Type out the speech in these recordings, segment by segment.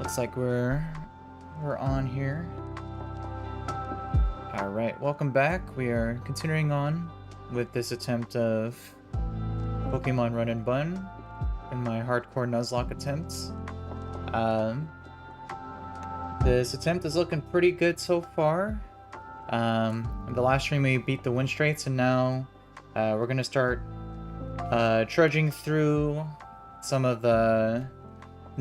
Looks like we're on here. All right, welcome back. We are continuing on with this attempt of Pokemon Run&Bun in my hardcore Nuzlocke attempts. This attempt is looking pretty good so far. In the last stream we beat the wind straits, and now we're gonna start trudging through some of the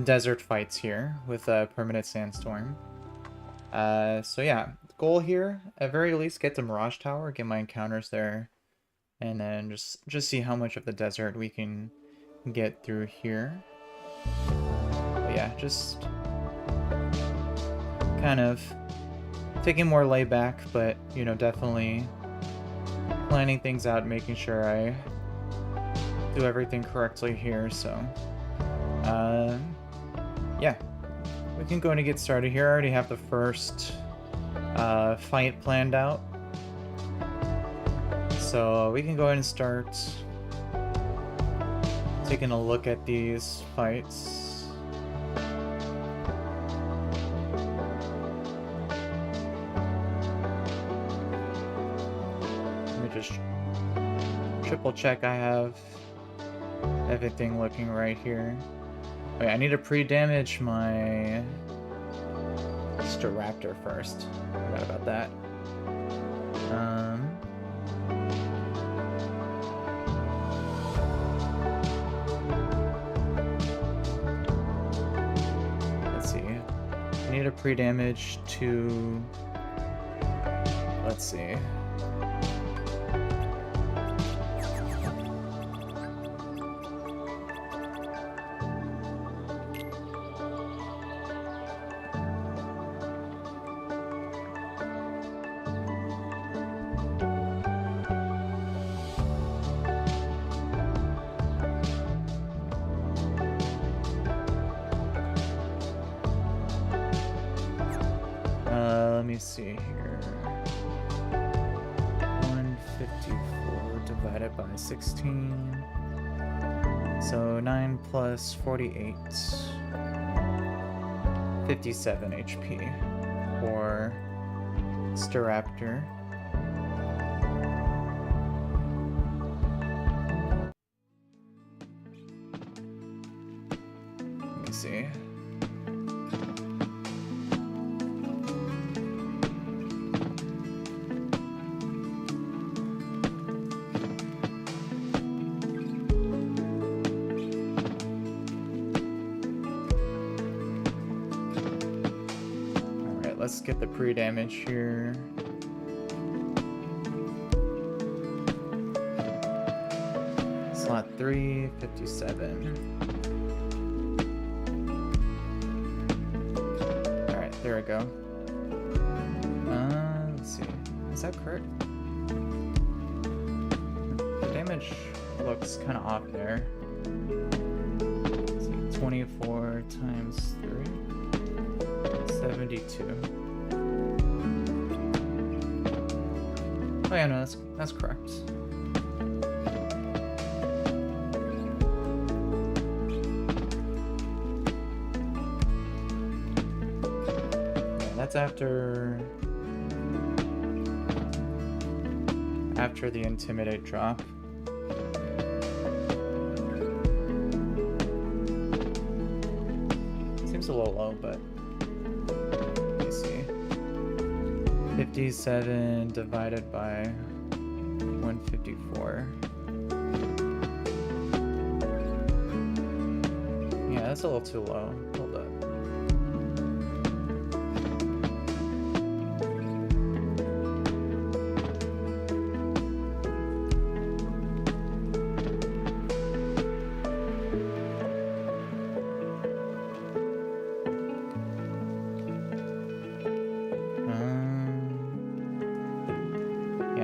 desert fights here with permanent Sandstorm. So yeah, the goal here, at very least, get to Mirage Tower, get my encounters there, and then just see how much of the desert we can get through here. But yeah, just kind of taking more layback, but you know, definitely planning things out, making sure I do everything correctly here. So yeah, we can go and get started here. I already have the first fight planned out, so we can go ahead and start taking a look at these fights. Let me just triple check I have everything looking right here. Wait, I need to pre-damage my Staraptor first. Forgot about that. Let's see. I need to pre-damage to... Let's see. Let me see here. 154 divided by 16. So 9 plus 48. 57 HP for Staraptor. Let me see. Let's get the pre-damage here. Slot 3, 57. Alright, there we go. Let's see. Is that correct? The damage looks kind of off there. Let's see, 24 times 3. 72. Oh yeah, no, that's correct. Yeah, that's after the Intimidate drop. Seems a little low, but 57 divided by 154. Yeah, that's a little too low. Hold up.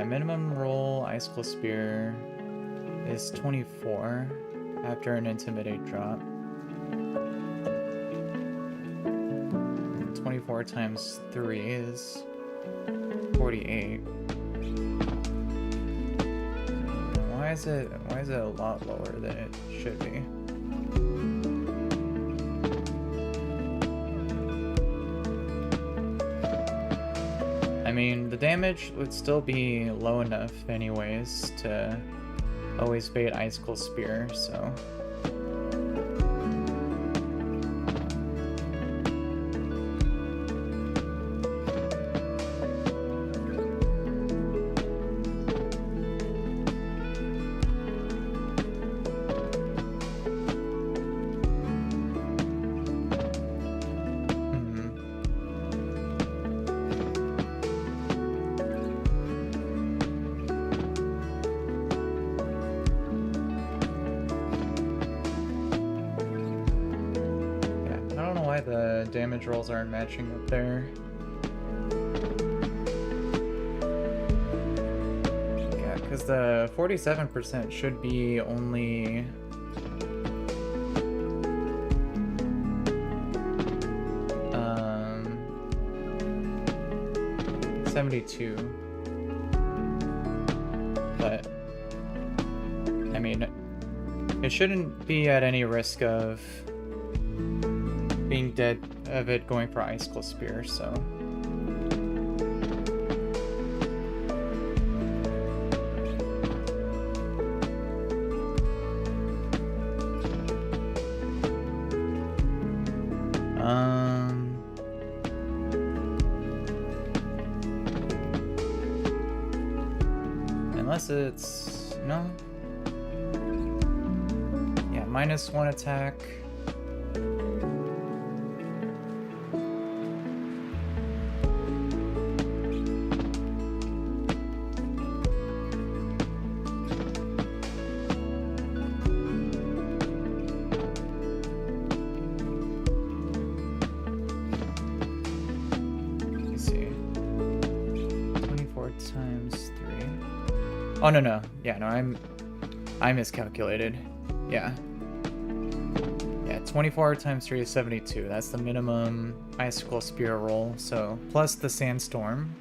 Minimum roll Icicle Spear is 24 after an Intimidate drop. 24 times 3 is 48. Why is it a lot lower than it should be? I mean, the damage would still be low enough anyways to always bait Icicle Spear, so... The damage rolls aren't matching up there. Yeah, because the 47% should be only... $72. But, I mean, it shouldn't be at any risk of being dead of it going for Icicle Spear, so... Unless it's... no? Yeah, -1 attack. Oh, no. Yeah, no, I miscalculated. Yeah. Yeah, 24 times 3 is 72. That's the minimum Icicle Spear roll. So, plus the Sandstorm.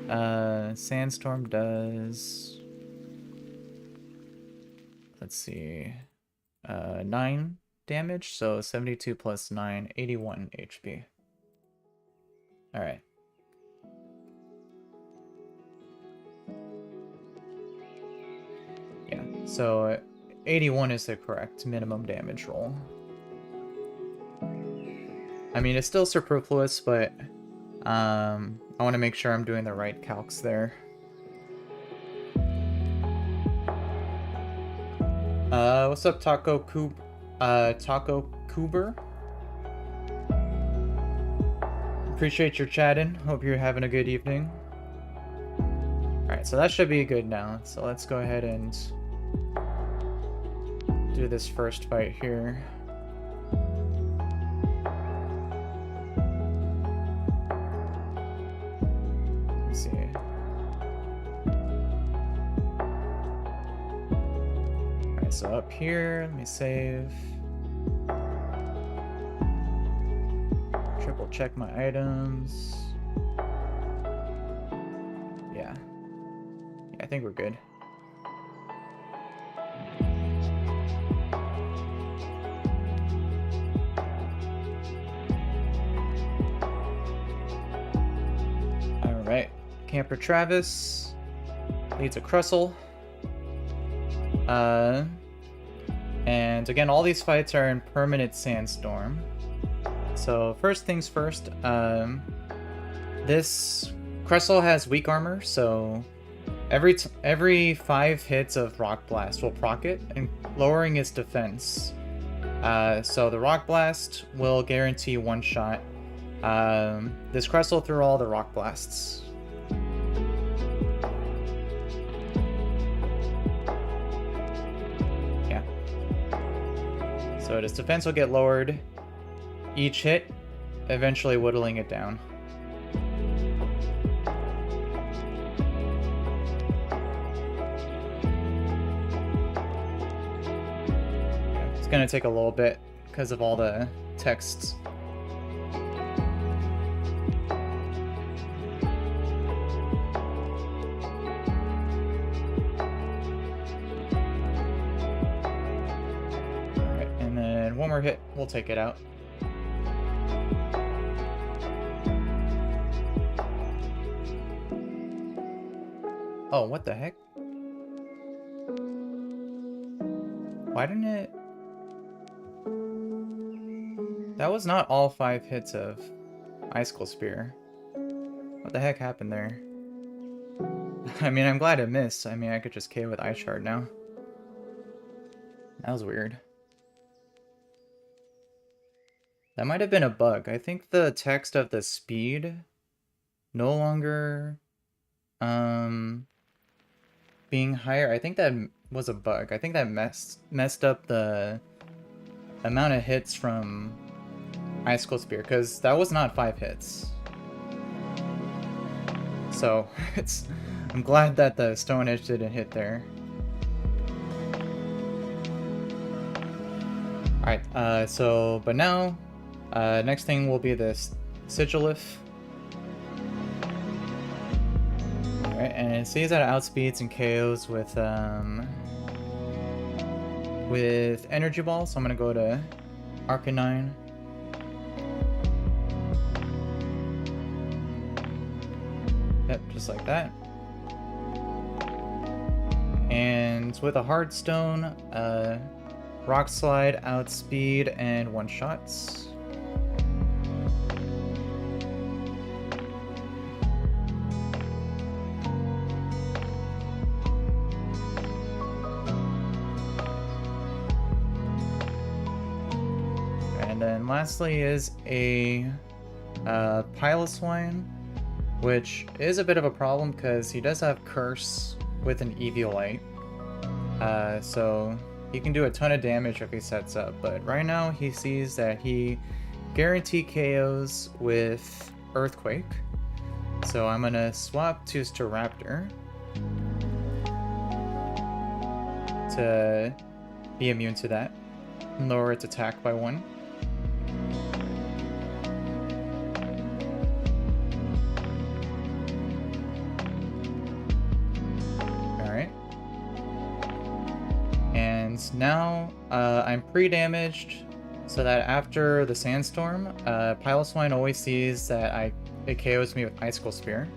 Sandstorm does... let's see... 9 damage. So, 72 plus 9, 81 HP. Alright. Yeah, so 81 is the correct minimum damage roll. I mean, it's still superfluous, but I want to make sure I'm doing the right calcs there. What's up, Taco Coober? Appreciate your chatting. Hope you're having a good evening. Alright, so that should be good now. So let's go ahead and do this first fight here. Let's see. Alright, so up here, let me save. Triple check my items. Yeah. I think we're good. Alright. Camper Travis leads a Crustle. And again, all these fights are in permanent Sandstorm. So first things first, this Crustle has weak armor, so every 5 hits of Rock Blast will proc it, and lowering its defense. So the Rock Blast will guarantee 1 shot. This Crustle through all the Rock Blasts. Yeah. So its defense will get lowered each hit, eventually whittling it down. It's gonna take a little bit because of all the texts. Alright, and then one more hit, we'll take it out. Oh, what the heck? Why didn't it... That was not all 5 hits of Icicle Spear. What the heck happened there? I mean, I'm glad it missed. I mean, I could just KO with Ice Shard now. That was weird. That might have been a bug. I think the text of the speed no longer being higher. I think that was a bug. I think that messed up the amount of hits from Icicle Spear, because that was not 5 hits. So I'm glad that the Stone Edge didn't hit there. Alright, but now, next thing will be this Sigilif. Alright, and it sees that it outspeeds and KOs with Energy Ball, so I'm gonna go to Arcanine. Yep, just like that. And with a Hard Stone, Rock Slide, Outspeed, and one-shots. And then lastly is a Piloswine, which is a bit of a problem because he does have Curse with an Eviolite. So he can do a ton of damage if he sets up, but right now he sees that he guarantee KOs with Earthquake. So I'm gonna swap to Staraptor to be immune to that, lower its attack by 1. Now, I'm pre-damaged, so that after the Sandstorm, Piloswine always sees that it KOs me with Icicle Spear.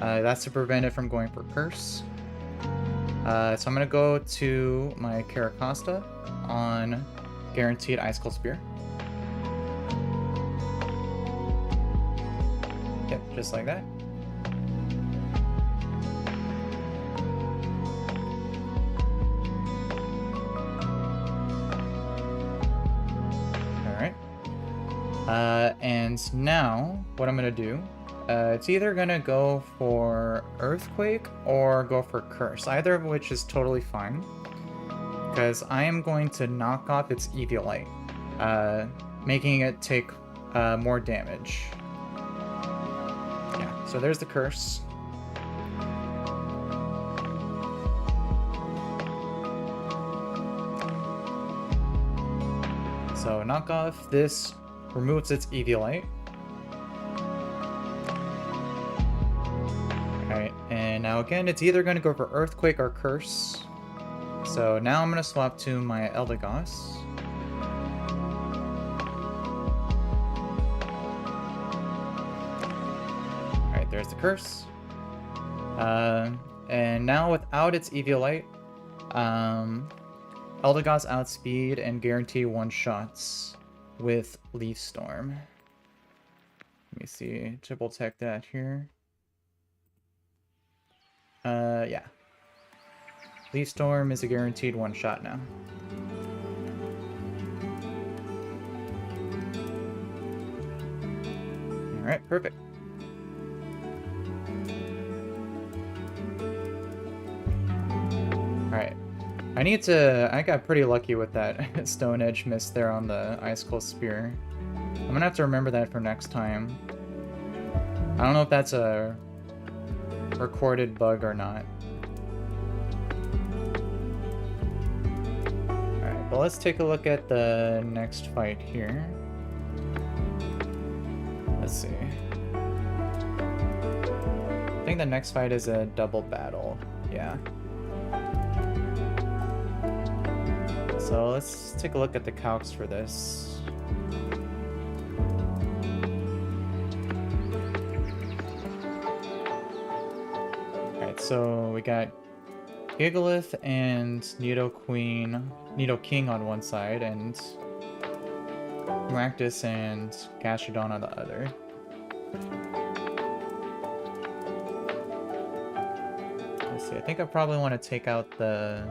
That's to prevent it from going for Curse. So I'm going to go to my Caracosta on guaranteed Icicle Spear. Yep, just like that. And now, what I'm going to do, it's either going to go for Earthquake or go for Curse, either of which is totally fine, because I am going to knock off its Eviolite, making it take more damage. Yeah, so there's the Curse. So knock off this, removes its Eviolite. Alright, and now again, it's either going to go for Earthquake or Curse. So now I'm going to swap to my Eldegoss. Alright, there's the Curse. And now without its Eviolite, Eldegoss outspeed and guarantee one-shots with Leaf Storm. Let me see, triple tech that here. Yeah. Leaf Storm is a guaranteed one-shot now. Alright, perfect. Alright. I got pretty lucky with that Stone Edge miss there on the Icicle Spear. I'm gonna have to remember that for next time. I don't know if that's a recorded bug or not. Alright, but let's take a look at the next fight here. Let's see. I think the next fight is a double battle. Yeah. So let's take a look at the calcs for this. Alright, Alright, so we got Gigalith and Nido King on one side, and Maractus and Gastrodon on the other. Let's see, I think I probably want to take out the...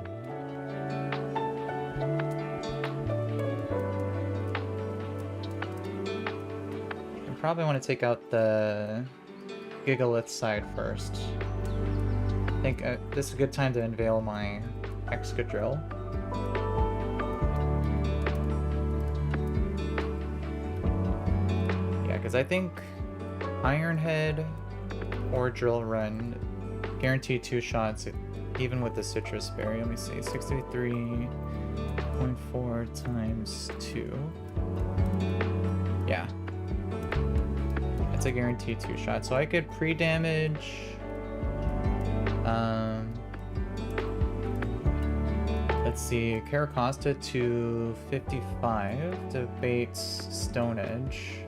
Gigalith side first. I think this is a good time to unveil my Excadrill. Yeah, because I think Iron Head or Drill Run guarantee 2 shots, even with the Citrus Berry. Let me see, 63.4 times 2. Yeah. It's a guaranteed 2 shots, so I could pre-damage. Let's see, Caracosta to 55 to bait Stone Edge.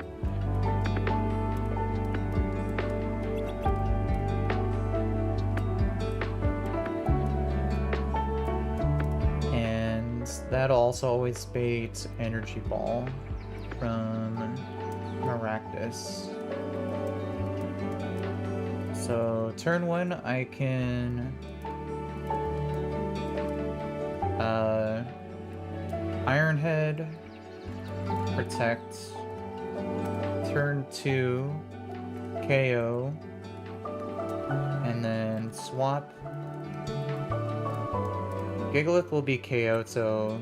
And that'll also always bait Energy Ball from Maractus. So turn 1, I can Iron Head, Protect. Turn 2, KO, and then swap. Gigalith will be KO'd, so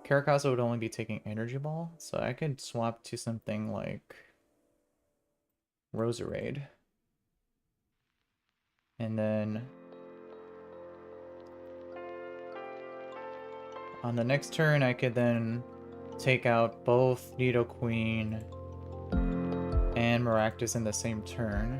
Caracosta would only be taking Energy Ball, so I could swap to something like Roserade. And then on the next turn, I could then take out both Nidoqueen and Maractus in the same turn.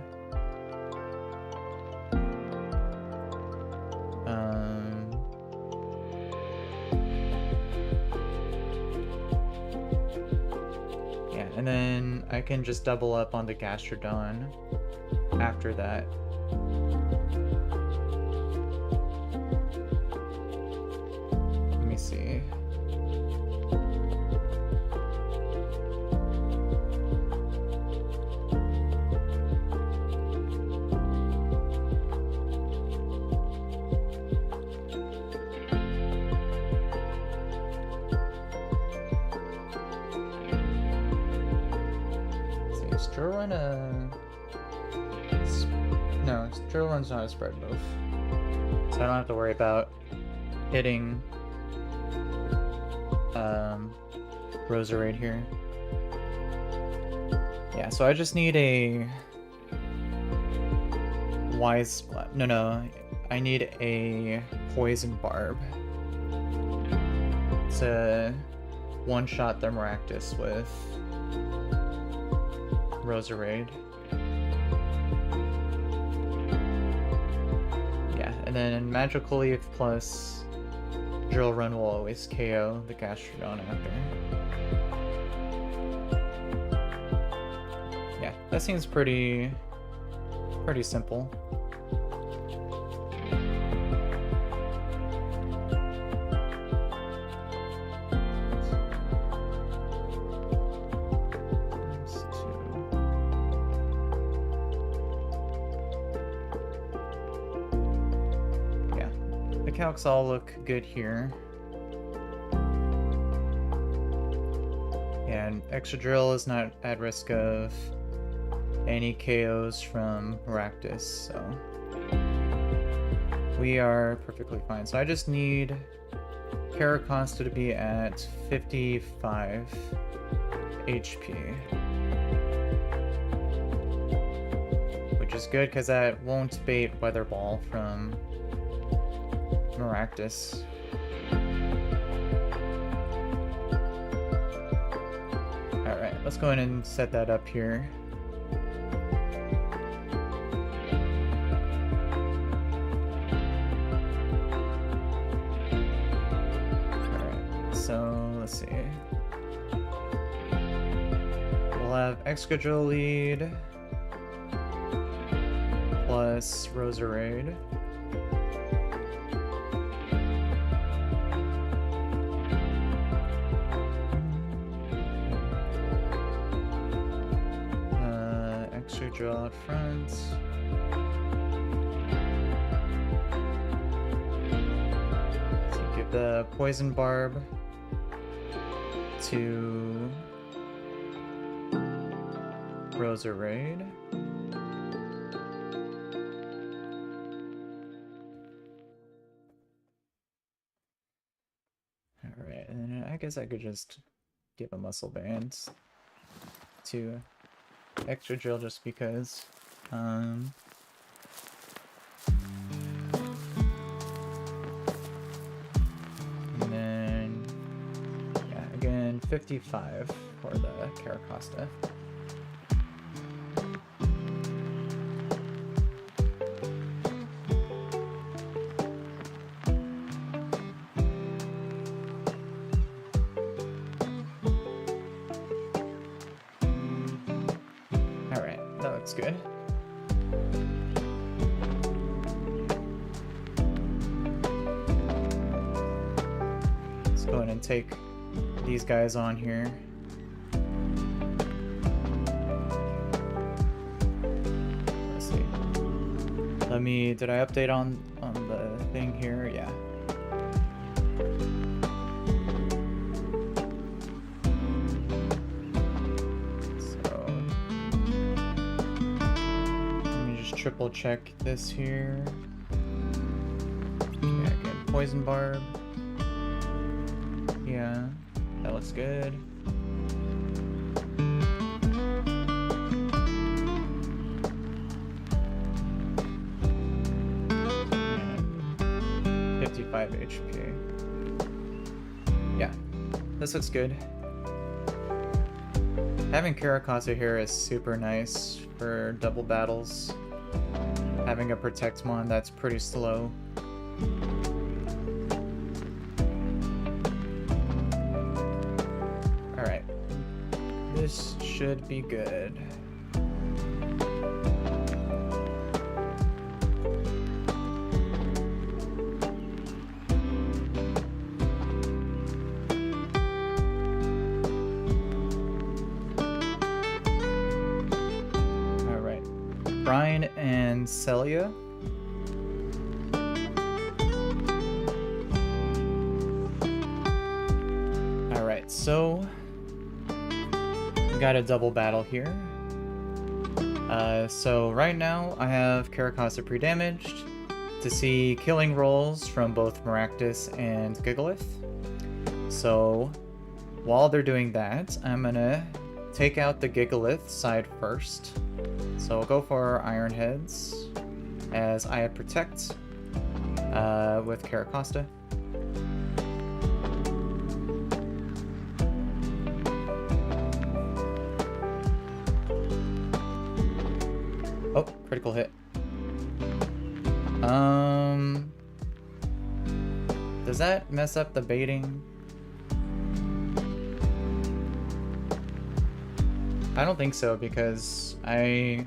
Yeah, and then I can just double up on the Gastrodon after that. Let me see. No, Drill Run's not a spread move, so I don't have to worry about hitting Roserade here. Yeah, so I just need a Wise... No, I need a Poison Barb to one-shot the Maractus with Roserade. Yeah, and then Magical Leaf plus Drill Run will always KO the Gastrodon after. Yeah, that seems pretty simple. Calcs all look good here. And Excadrill is not at risk of any KOs from Maractus, so we are perfectly fine. So I just need Caracosta to be at 55 HP. Which is good because that won't bait Weather Ball from Maractus. Alright, let's go ahead and set that up here. Alright, so let's see. We'll have Excadrill lead plus this Roserade. Extra drill out front. So give the poison barb to Roserade. Alright, and I guess I could just give a muscle band to extra drill just because. And then, yeah, again, 55 for the Caracosta. Looks good. Let's go ahead and take these guys on here. Let's see. Did I update on the thing here? Yeah. Triple check this here. Okay, again, poison barb. Yeah, that looks good. And 55 HP. Yeah, this looks good. Having Caracosta here is super nice for double battles. Having a Protect Mon that's pretty slow. Alright. This should be good. Brian and Celia. Alright, so we got a double battle here. So right now I have Caracosta pre-damaged to see killing rolls from both Maractus and Gigalith. So while they're doing that, I'm gonna take out the Gigalith side first. So we'll go for Iron Heads as I have Protect with Caracosta. Oh, critical hit. Does that mess up the baiting? I don't think so, because I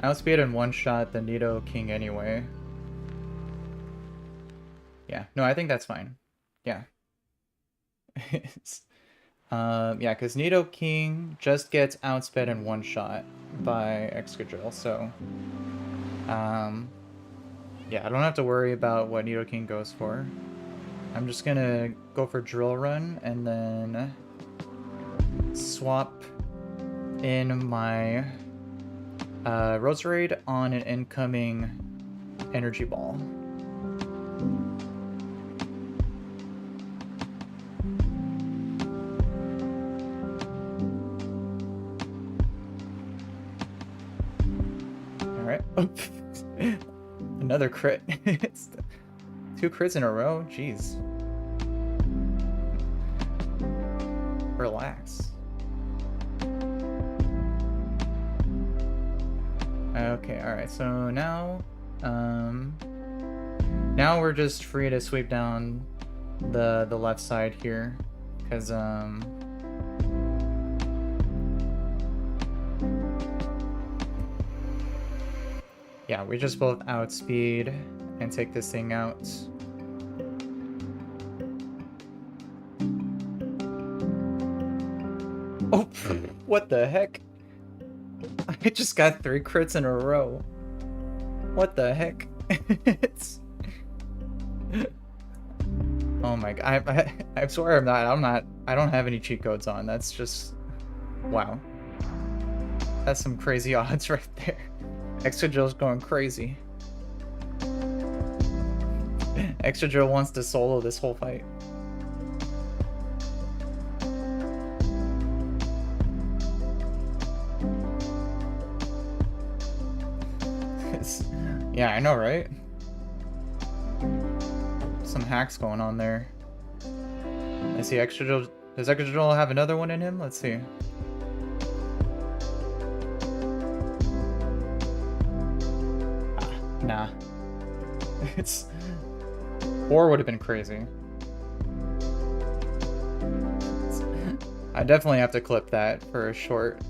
outspeed in one shot the Nidoking anyway. Yeah, no, I think that's fine. Yeah. Yeah, because Nidoking just gets outsped in one shot by Excadrill, so yeah, I don't have to worry about what Nidoking goes for. I'm just gonna go for Drill Run and then swap in my Roserade on an incoming Energy Ball. Alright. Another crit. It's 2 crits in a row? Jeez. Relax. Okay, alright, so now now we're just free to sweep down the left side here, because Yeah, we just both outspeed and take this thing out. Oh, what the heck? I just got 3 crits in a row. What the heck? It's... Oh my god, I swear I don't have any cheat codes on. That's just, wow. That's some crazy odds right there. Excadrill's going crazy. Excadrill wants to solo this whole fight. Yeah, I know, right? Some hacks going on there. I see Excadrill. Does Excadrill have another one in him? Let's see. Nah. It's... 4 would have been crazy. I definitely have to clip that for a short.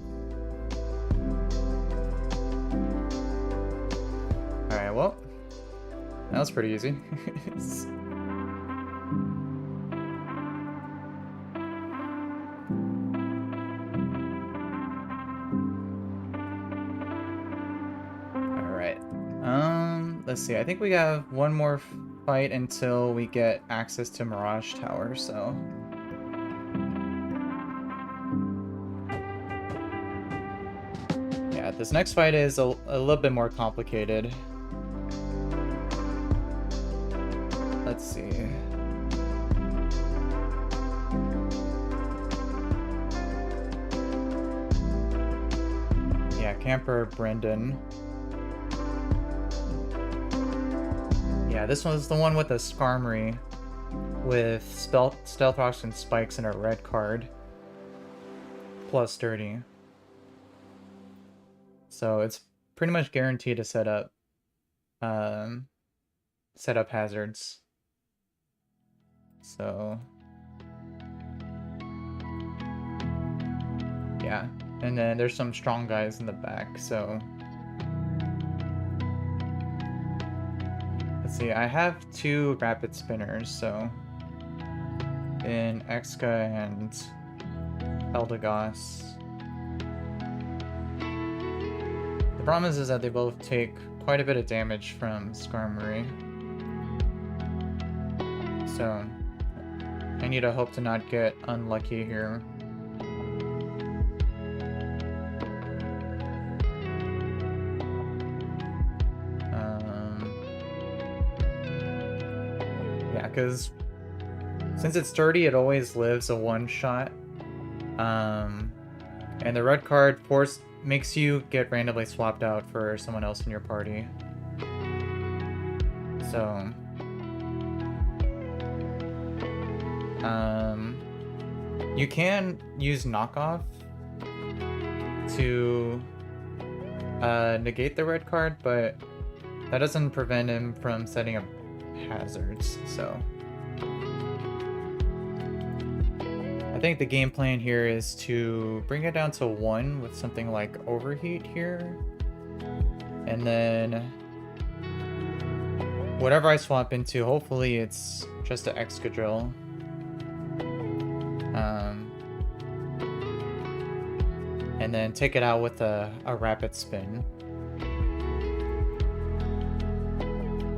Alright, well. That was pretty easy. Let's see, I think we have one more fight until we get access to Mirage Tower, so... Yeah, this next fight is a little bit more complicated. Let's see... Yeah, Camper Brendan. Yeah, this one's the one with the Skarmory with Stealth Rocks and Spikes and a red card. Plus 30. So it's pretty much guaranteed to set up hazards. So yeah, and then there's some strong guys in the back, so let's see, I have 2 rapid spinners, so in Exca and Eldegoss. The problem is that they both take quite a bit of damage from Skarmory. So I need to hope to not get unlucky here. Yeah, because since it's sturdy, it always lives a one-shot. And the red card makes you get randomly swapped out for someone else in your party. So... you can use knockoff to negate the red card, but that doesn't prevent him from setting up hazards, so... I think the game plan here is to bring it down to 1 with something like Overheat here. And then whatever I swap into, hopefully it's just an Excadrill. And then take it out with a rapid spin.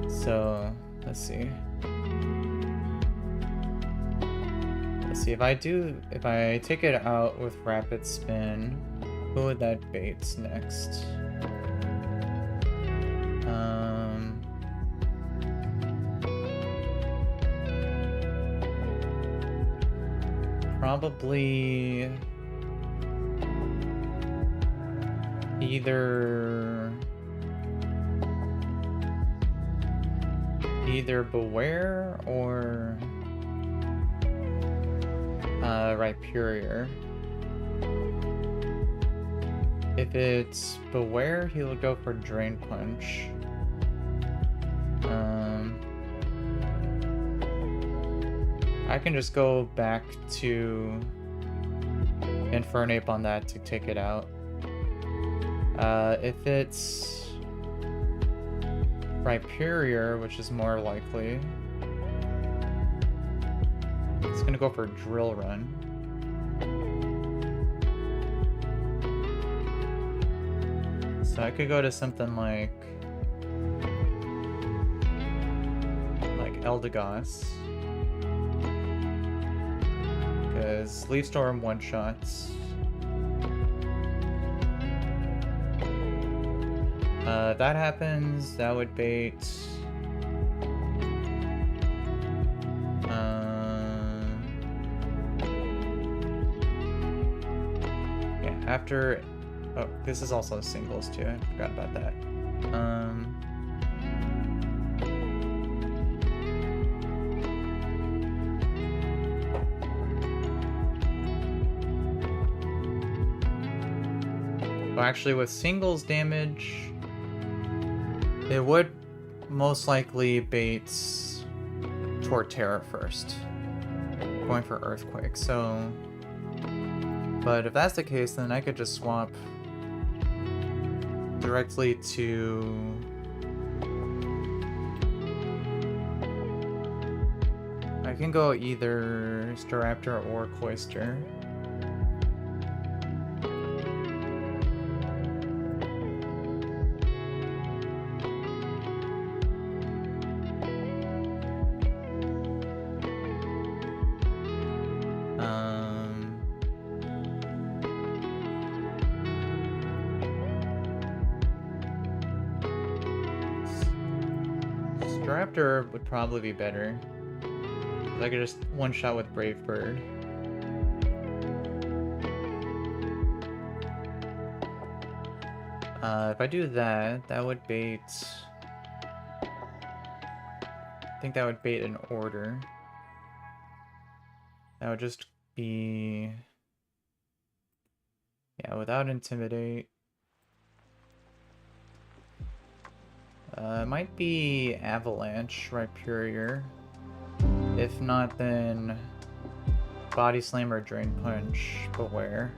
So let's see. Let's see, if I take it out with rapid spin, who would that bait next? Probably either Beware or Rhyperior. If it's Beware, he'll go for Drain Punch. I can just go back to Infernape on that to take it out. If it's Rhyperior, which is more likely. It's gonna go for Drill Run. So I could go to something like Eldegoss. Because Leaf Storm one-shots. If that happens, that would bait... yeah, after... oh, this is also singles too, I forgot about that. Well, actually, with singles damage, it would most likely bait Torterra first, going for Earthquake. So, but if that's the case, then I could just swap directly to I can go either Staraptor or Cloyster. Staraptor would probably be better. I could just one-shot with Brave Bird. If I do that, that would bait... I think that would bait an Order. That would just be... yeah, without Intimidate. It might be Avalanche, Rhyperior. If not, then Body Slam or Drain Punch, Beware.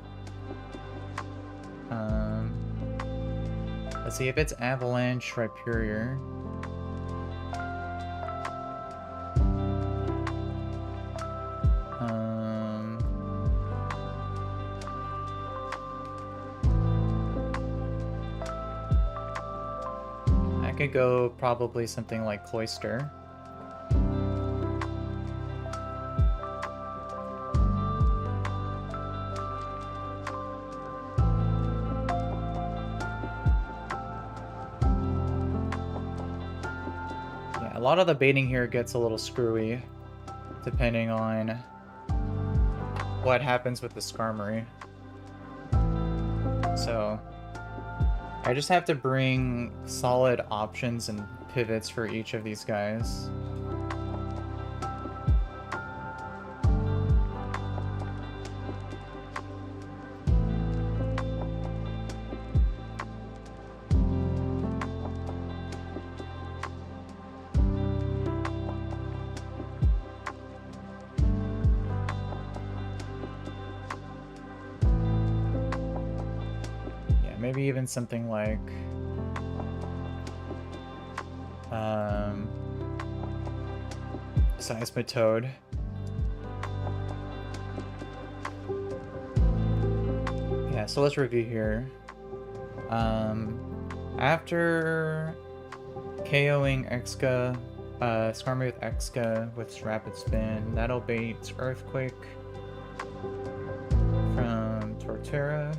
Let's see, if it's Avalanche, Rhyperior. I could go probably something like Cloyster. A lot of the baiting here gets a little screwy, depending on what happens with the Skarmory. So, I just have to bring solid options and pivots for each of these guys. Maybe even something like Seismitoad. Yeah, so let's review here. After KOing Exca, Skarmory with Exca with Rapid Spin, that'll bait Earthquake from Torterra.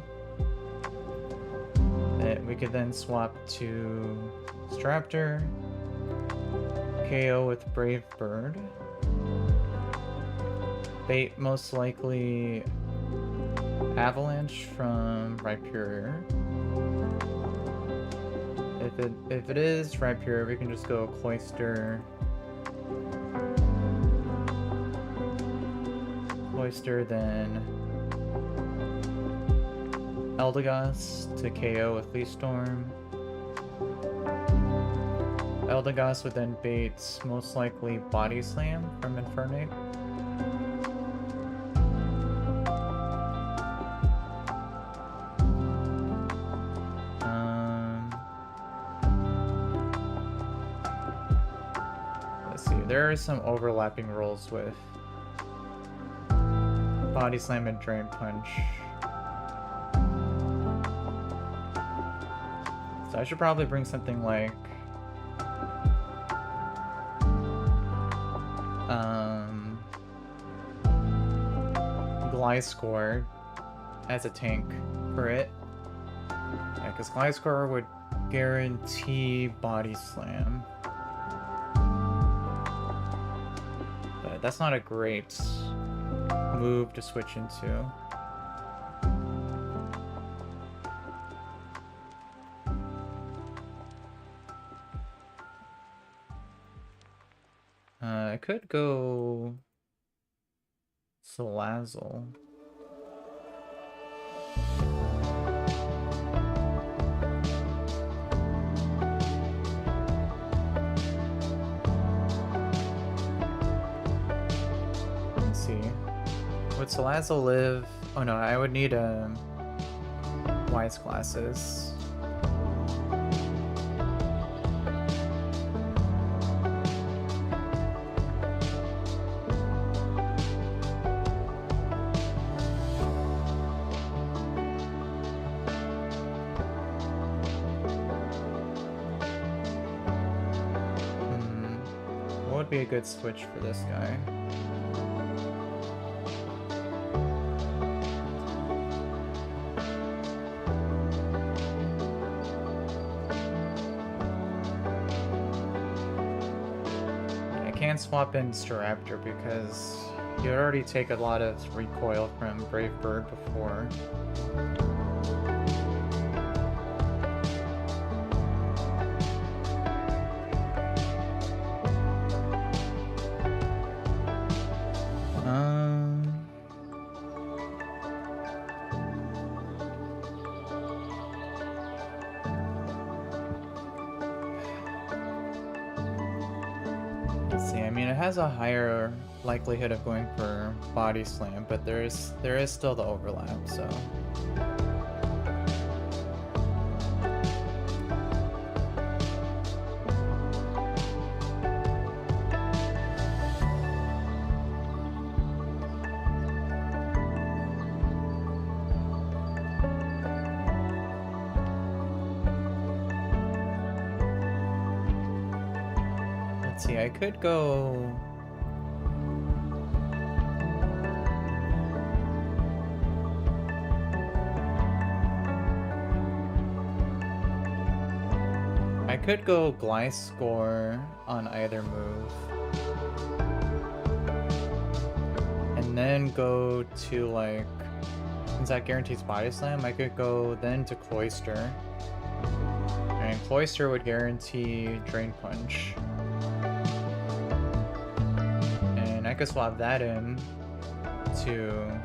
We could then swap to Staraptor, KO with Brave Bird, bait most likely Avalanche from Rhyperior. If it is Rhyperior, we can just go Cloyster, then Eldegoss to KO with Leaf Storm. Eldegoss would then bait most likely Body Slam from Infernape. there are some overlapping roles with Body Slam and Drain Punch. So I should probably bring something like Gliscor as a tank for it. Yeah, because Gliscor would guarantee Body Slam. But that's not a great move to switch into. I could go Salazzle. Let's see. Would Salazzle live? Oh no, I would need Wise Glasses. What would be a good switch for this guy? I can't swap in Staraptor because you already take a lot of recoil from Brave Bird before. Has a higher likelihood of going for Body Slam, but there is still the overlap, so let's see, I could go Gliscor on either move. And then go to, like, since that guarantees Body Slam, I could go then to Cloyster. And Cloyster would guarantee Drain Punch. And I could swap that in to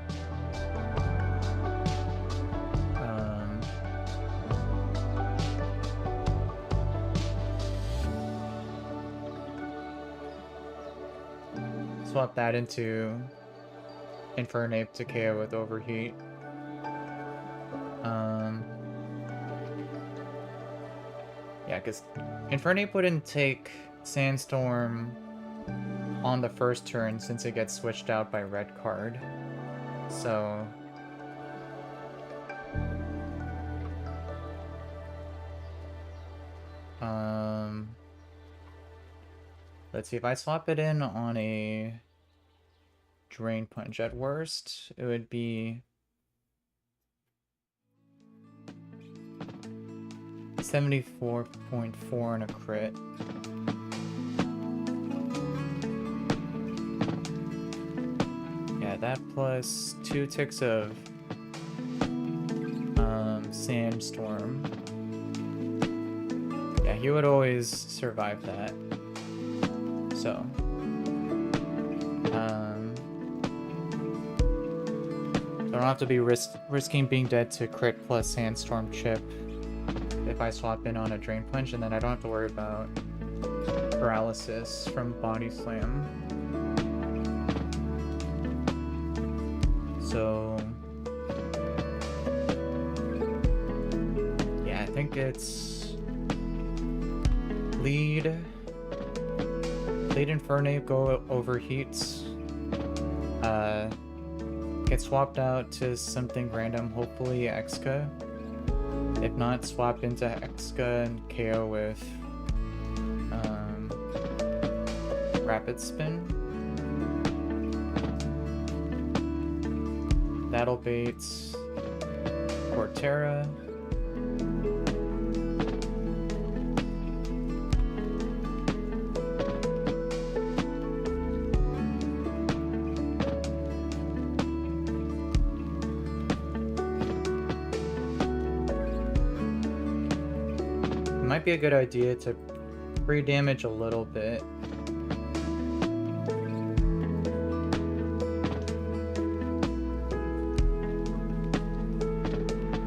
swap that into Infernape to KO with Overheat. Yeah, because Infernape wouldn't take Sandstorm on the first turn since it gets switched out by red card. So let's see, if I swap it in on a Drain Punch at worst, it would be 74.4 on a crit. Yeah, that plus 2 ticks of Sandstorm. Yeah, he would always survive that. So, don't have to be risking being dead to crit plus Sandstorm chip if I swap in on a Drain Punch, and then I don't have to worry about paralysis from Body Slam. So, yeah, I think it's lead, Lead Infernape overheats. Get swapped out to something random, hopefully Exca. If not, swap into Exca and KO with Rapid Spin. That'll bait Cortera. Might be a good idea to pre-damage a little bit.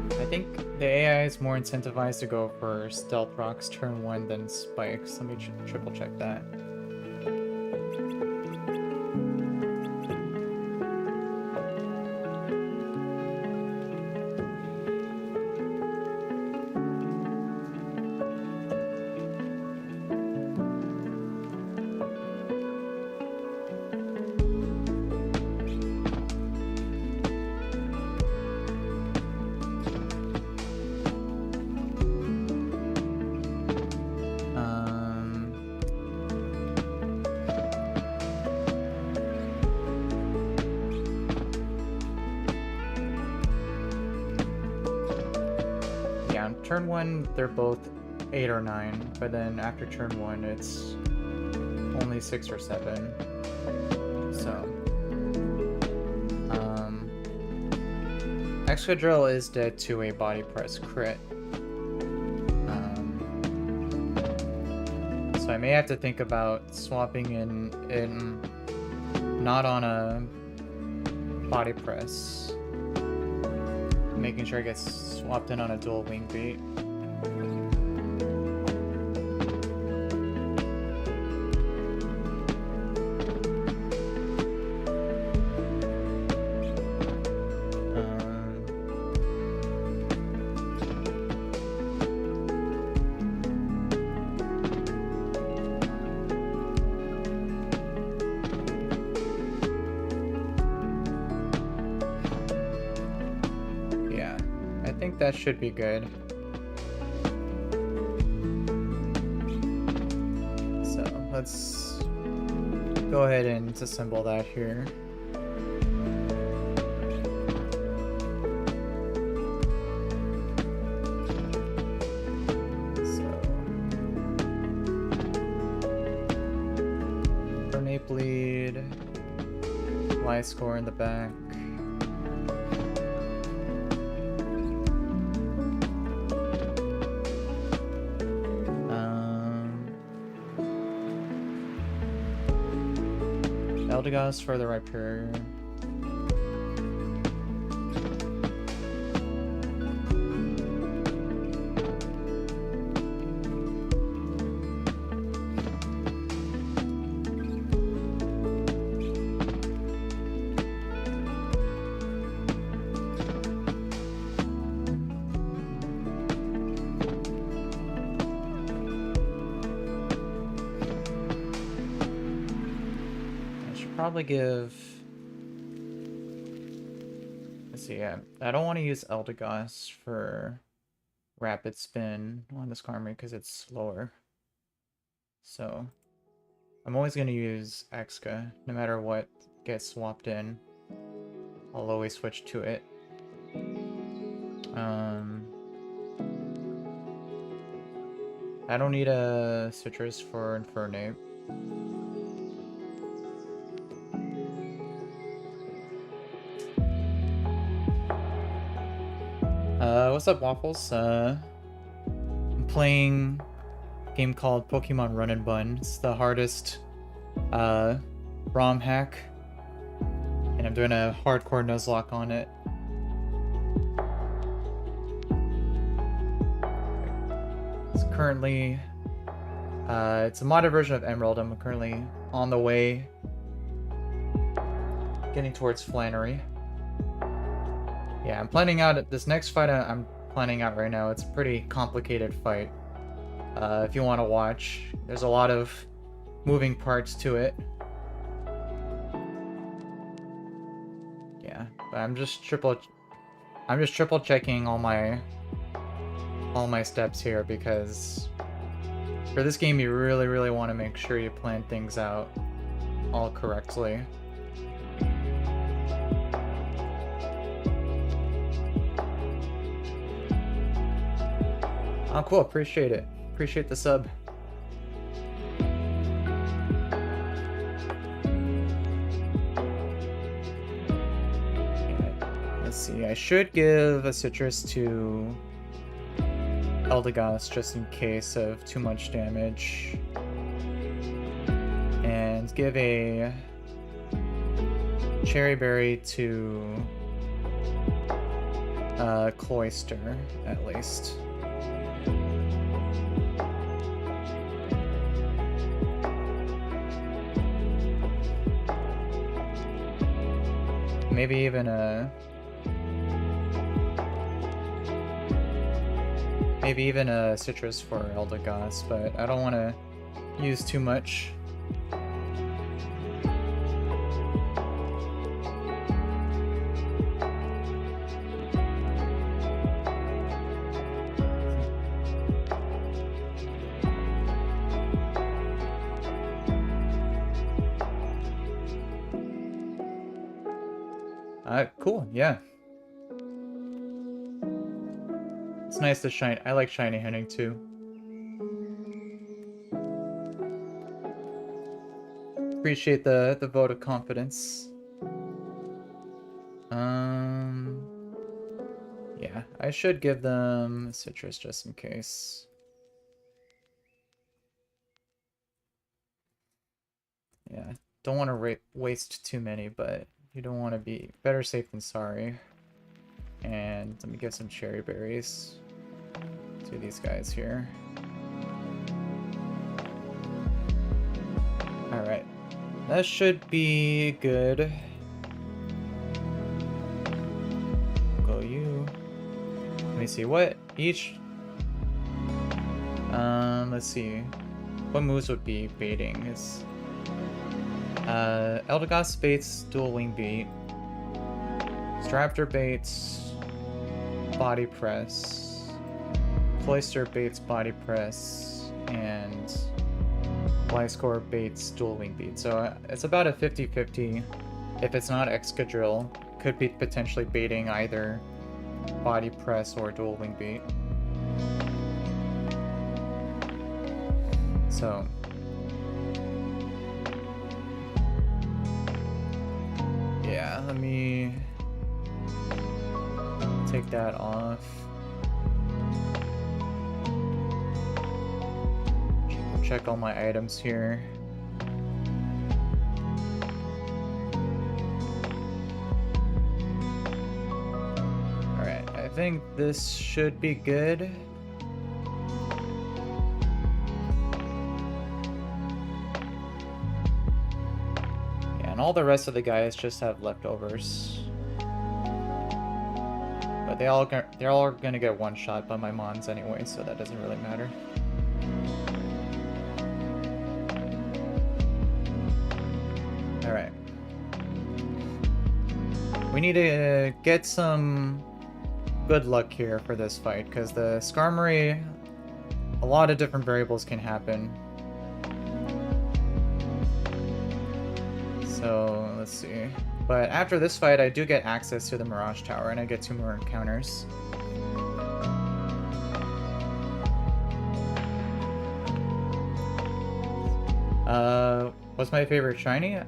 I think the AI is more incentivized to go for Stealth Rocks turn 1 than Spikes. Let me triple check that. Turn 1, they're both 8 or 9, but then after turn 1, it's only 6 or 7. So, Excadrill is dead to a body press crit. So I may have to think about swapping in not on a body press. Making sure it gets swapped in on a dual wing beat. That should be good. So let's go ahead and disassemble that here. So Infernape lead, Y score in the back. Eldegoss for the Rhyperior. Probably give. Let's see. Yeah, I don't want to use Eldegoss for Rapid Spin on this Karma because it's slower. So I'm always going to use Exca no matter what gets swapped in. I'll always switch to it. I don't need a Citrus for Infernape. What's up, Waffles? I'm playing a game called Pokemon Run&Bun. It's the hardest ROM hack, and I'm doing a hardcore Nuzlocke on it. It's currently it's a modded version of Emerald. I'm currently on the way, getting towards Flannery. Yeah, I'm planning out this next fight I'm planning out right now. It's a pretty complicated fight. If you want to watch, there's a lot of moving parts to it. Yeah, but I'm just triple checking all my steps here, because for this game you really want to make sure you plan things out all correctly. Oh, cool. Appreciate it. Appreciate the sub. Let's see. I should give a citrus to Eldegoss just in case of too much damage. And give a cherry berry to Cloyster, at least. Maybe even a citrus for Eldegoss, but I don't want to use too much. Cool, yeah. It's nice to shine. I like shiny hunting too. Appreciate the vote of confidence. Yeah, I should give them citrus just in case. Yeah, don't want to waste too many, but you don't want to be better safe than sorry. And let me get some cherry berries to these guys here. Alright, that should be good. Go you. Let me see what each. Let's see. What moves would be baiting? Is Eldegoss baits dual wing bait. Straptor baits body press. Cloyster baits body press. And Flyscore baits dual wing beat. So it's about a 50-50. If it's not Excadrill, could be potentially baiting either body press or dual wing beat. So yeah, let me take that off. Check all my items here. Alright, I think this should be good. Yeah, and all the rest of the guys just have leftovers. But they're all gonna get one shot by my Mons anyway, so that doesn't really matter. Alright. We need to get some good luck here for this fight, because the Skarmory, a lot of different variables can happen. So, let's see. But after this fight, I do get access to the Mirage Tower, and I get 2 more encounters. What's my favorite shiny?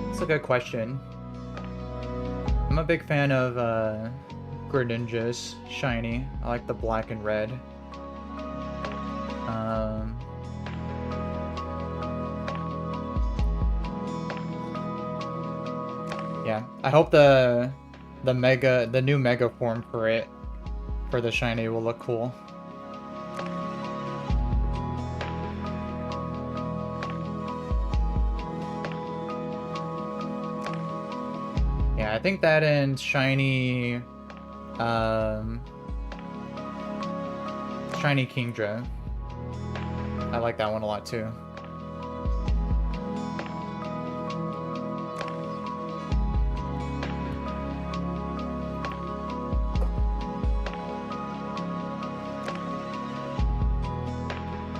That's a good question. I'm a big fan of Greninja's shiny. I like the black and red. Yeah, I hope the new mega form for it, for the shiny, will look cool. Yeah, I think that and shiny, shiny Kingdra. I like that one a lot too.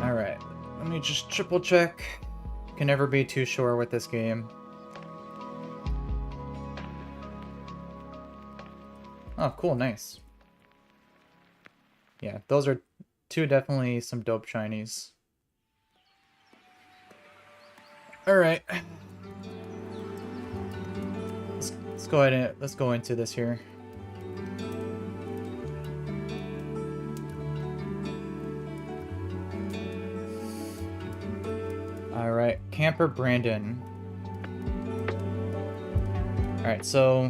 Alright, let me just triple check. Can never be too sure with this game. Oh, cool, nice. Yeah, those are definitely some dope shinies. Alright. Let's go ahead and let's go into this here. Alright, Camper Brandon. Alright, so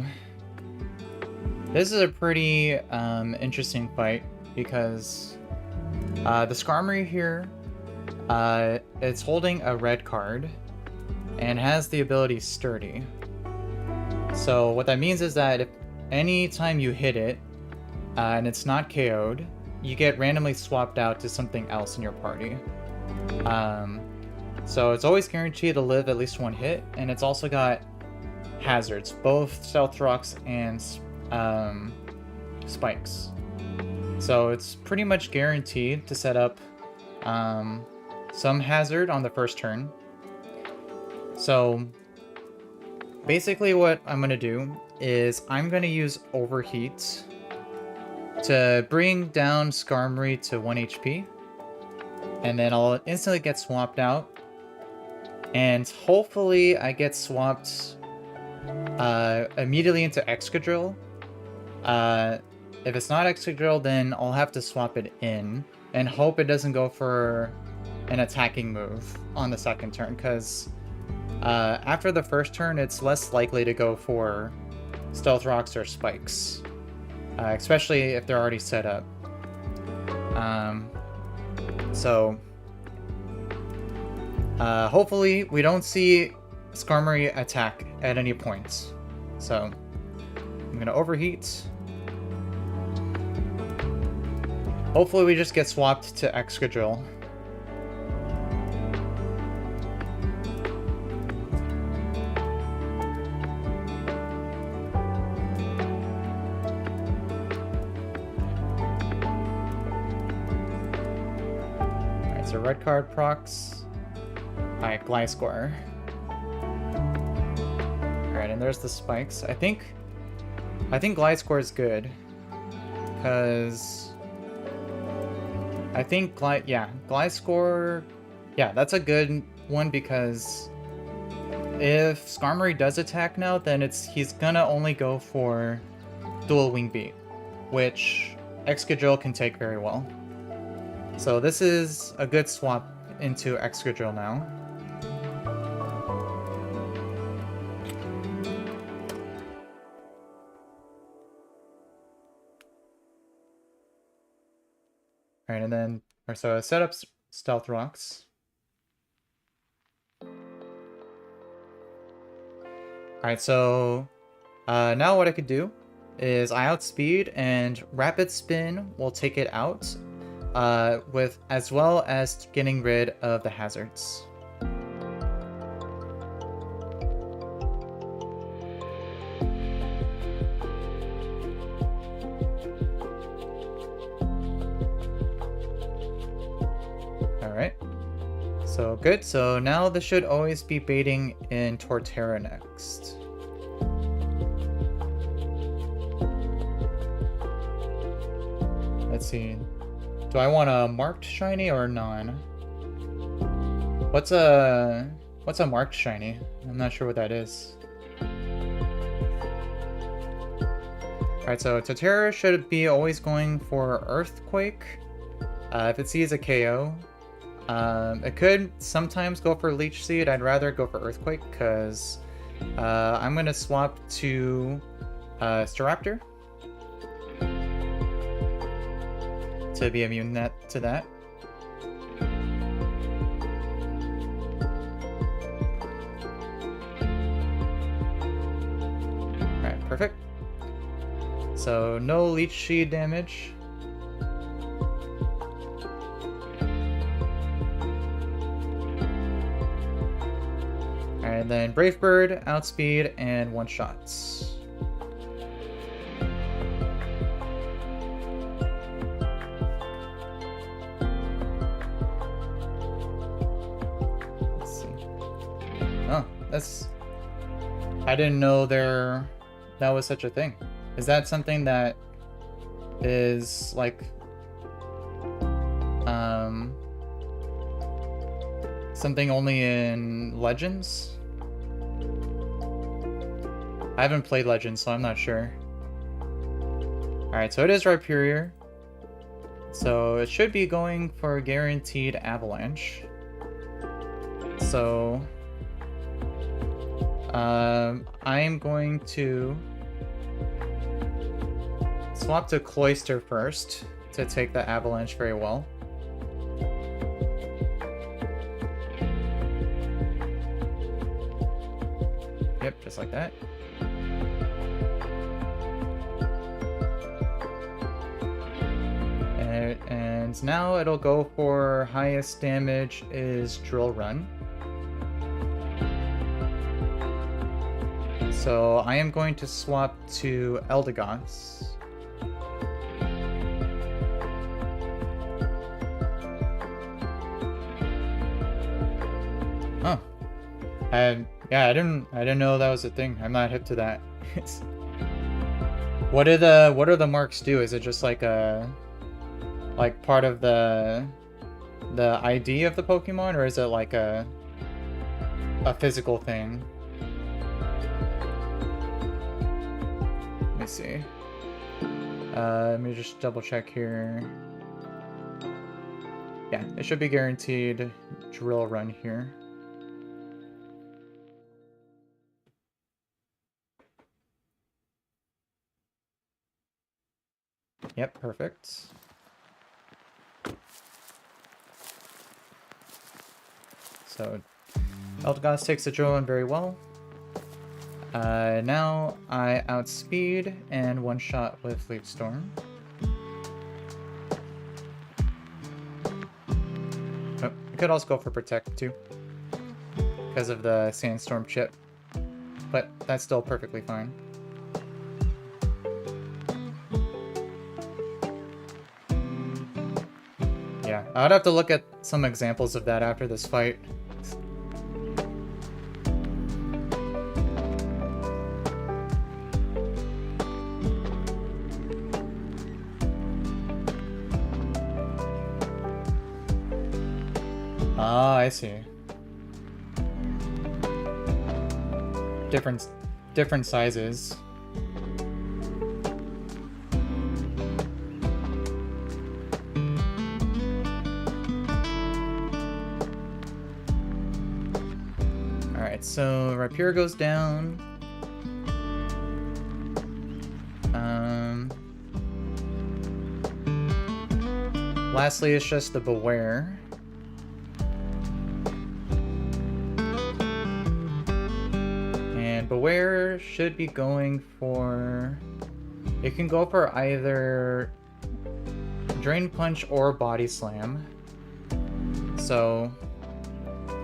this is a pretty interesting fight because the Skarmory here, it's holding a red card and has the ability Sturdy. So what that means is that if any time you hit it and it's not KO'd, you get randomly swapped out to something else in your party. So it's always guaranteed to live at least one hit, and it's also got hazards, both Stealth Rocks and spikes. So it's pretty much guaranteed to set up some hazard on the first turn. So basically what I'm going to do is I'm going to use Overheat to bring down Skarmory to 1 HP. And then I'll instantly get swapped out. And hopefully I get swapped immediately into Excadrill. If it's not Excadrill, then I'll have to swap it in and hope it doesn't go for an attacking move on the second turn, because after the first turn, it's less likely to go for Stealth Rocks or Spikes, especially if they're already set up. Hopefully we don't see Skarmory attack at any point. So I'm gonna Overheat. Hopefully we just get swapped to Excadrill. Alright, so red card procs. Alright, Gliscor. Alright, and there's the spikes. I think Gliscor is good. Because I think Gliscor, yeah, that's a good one, because if Skarmory does attack now, then he's gonna only go for Dual Wing Beat, which Excadrill can take very well. So this is a good swap into Excadrill now. Alright, and then, so I set up Stealth Rocks. Alright, so now what I could do is I outspeed, and Rapid Spin will take it out, as well as getting rid of the hazards. So good, so now this should always be baiting in Torterra next. Let's see. Do I want a marked shiny or non? What's a marked shiny? I'm not sure what that is. Alright, so Torterra should be always going for Earthquake. If it sees a KO. It could sometimes go for Leech Seed. I'd rather go for Earthquake, because I'm going to swap to Staraptor to be immune to that. Alright, perfect. So no Leech Seed damage. And then Brave Bird, Outspeed, and one shots. Let's see. Oh, that's... I didn't know that was such a thing. Is that something that is like something only in Legends? I haven't played Legends, so I'm not sure. Alright, so it is Rhyperior. So it should be going for guaranteed Avalanche. So I'm going to swap to Cloister first to take the Avalanche very well. Yep, just like that. And now it'll go for highest damage is Drill Run. So I am going to swap to Eldegoss. Oh. Yeah, I didn't know that was a thing. I'm not hip to that. What do the marks do? Is it just like a part of the ID of the Pokemon, or is it like a physical thing? Let me see. Let me just double check here. Yeah, it should be guaranteed Drill Run here. Yep, perfect. So, Eldegoss takes the Drill Run very well. Now I outspeed and one shot with Leaf Storm. Oh, I could also go for Protect too, because of the Sandstorm chip, but that's still perfectly fine. Yeah, I'd have to look at some examples of that after this fight. Ah, I see. Different sizes. Alright, so Rhyperior goes down. Lastly, it's just the Beware. And Beware should be going for... It can go for either Drain Punch or Body Slam. So,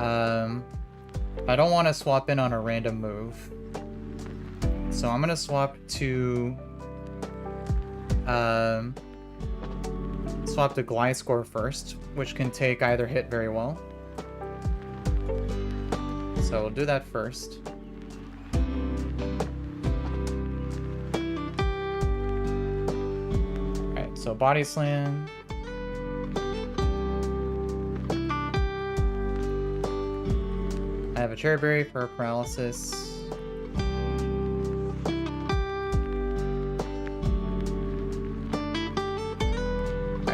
I don't want to swap in on a random move. So I'm going to swap to... swap to Gliscor first, which can take either hit very well. So we'll do that first. Alright, so Body Slam. I have a Cherry Berry for Paralysis.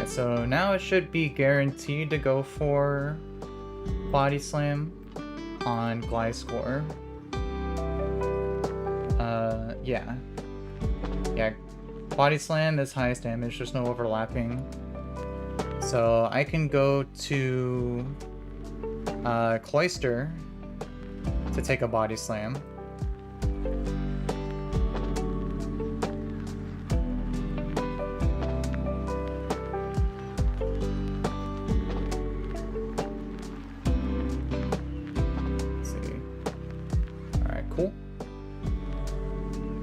So now it should be guaranteed to go for Body Slam on Gliscor. Yeah. Yeah, Body Slam is highest damage, there's no overlapping. So I can go to Cloister to take a Body Slam.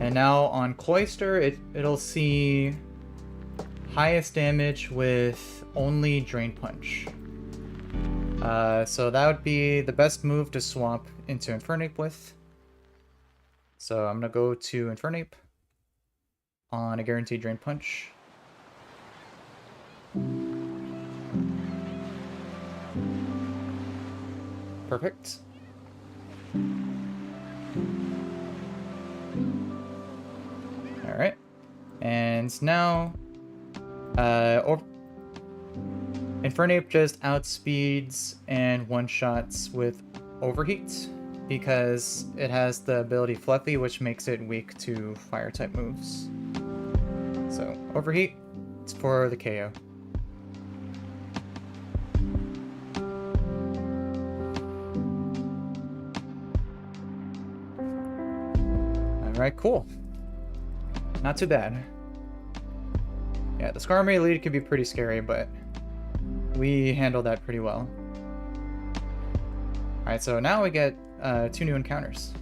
And now on Cloister, it'll see highest damage with only Drain Punch. So that would be the best move to swap into Infernape with. So I'm gonna go to Infernape on a guaranteed Drain Punch. Perfect. Alright. And now Infernape just outspeeds and one-shots with Overheat because it has the ability Fluffy, which makes it weak to fire-type moves. So, Overheat, it's for the KO. Alright, cool. Not too bad. Yeah, the Skarmory lead could be pretty scary, but we handled that pretty well. Alright, so now we get 2 new encounters.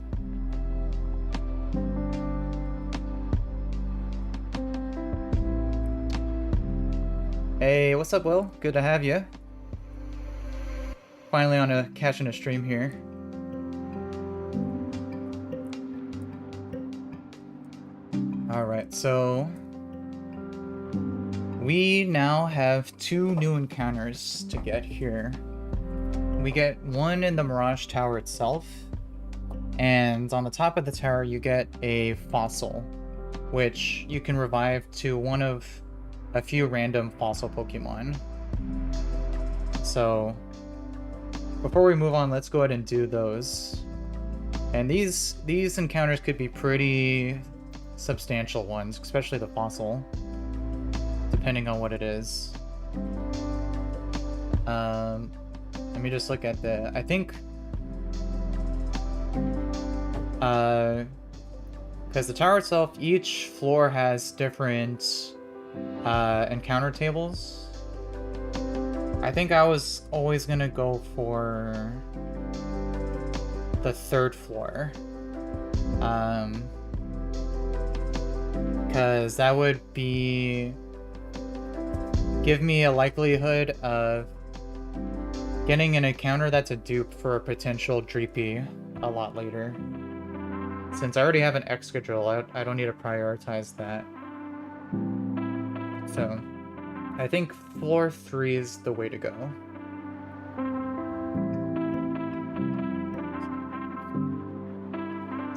Hey, what's up, Will? Good to have you. Finally catching a stream here. Alright, so we now have 2 new encounters to get here. We get one in the Mirage Tower itself, and on the top of the tower you get a fossil, which you can revive to one of a few random fossil Pokemon. So before we move on, let's go ahead and do those. And these encounters could be pretty substantial ones, especially the fossil, depending on what it is. Let me just look at I think because the tower itself, each floor has different encounter tables. I think I was always gonna go for the 3rd floor, because that would give me a likelihood of getting an encounter that's a dupe for a potential Dreepy a lot later. Since I already have an Excadrill, I don't need to prioritize that. So I think floor 3 is the way to go.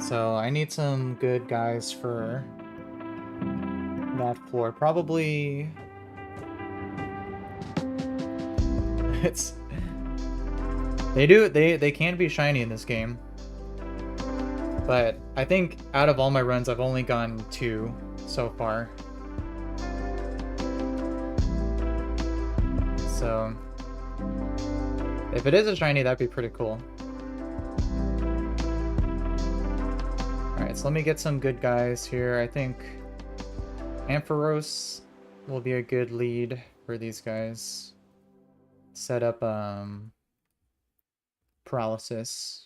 So I need some good guys for that floor. Probably they can be shiny in this game. But I think out of all my runs, I've only gotten 2 so far. So if it is a shiny, that'd be pretty cool. Alright, so let me get some good guys here. I think Ampharos will be a good lead for these guys. Set up Paralysis.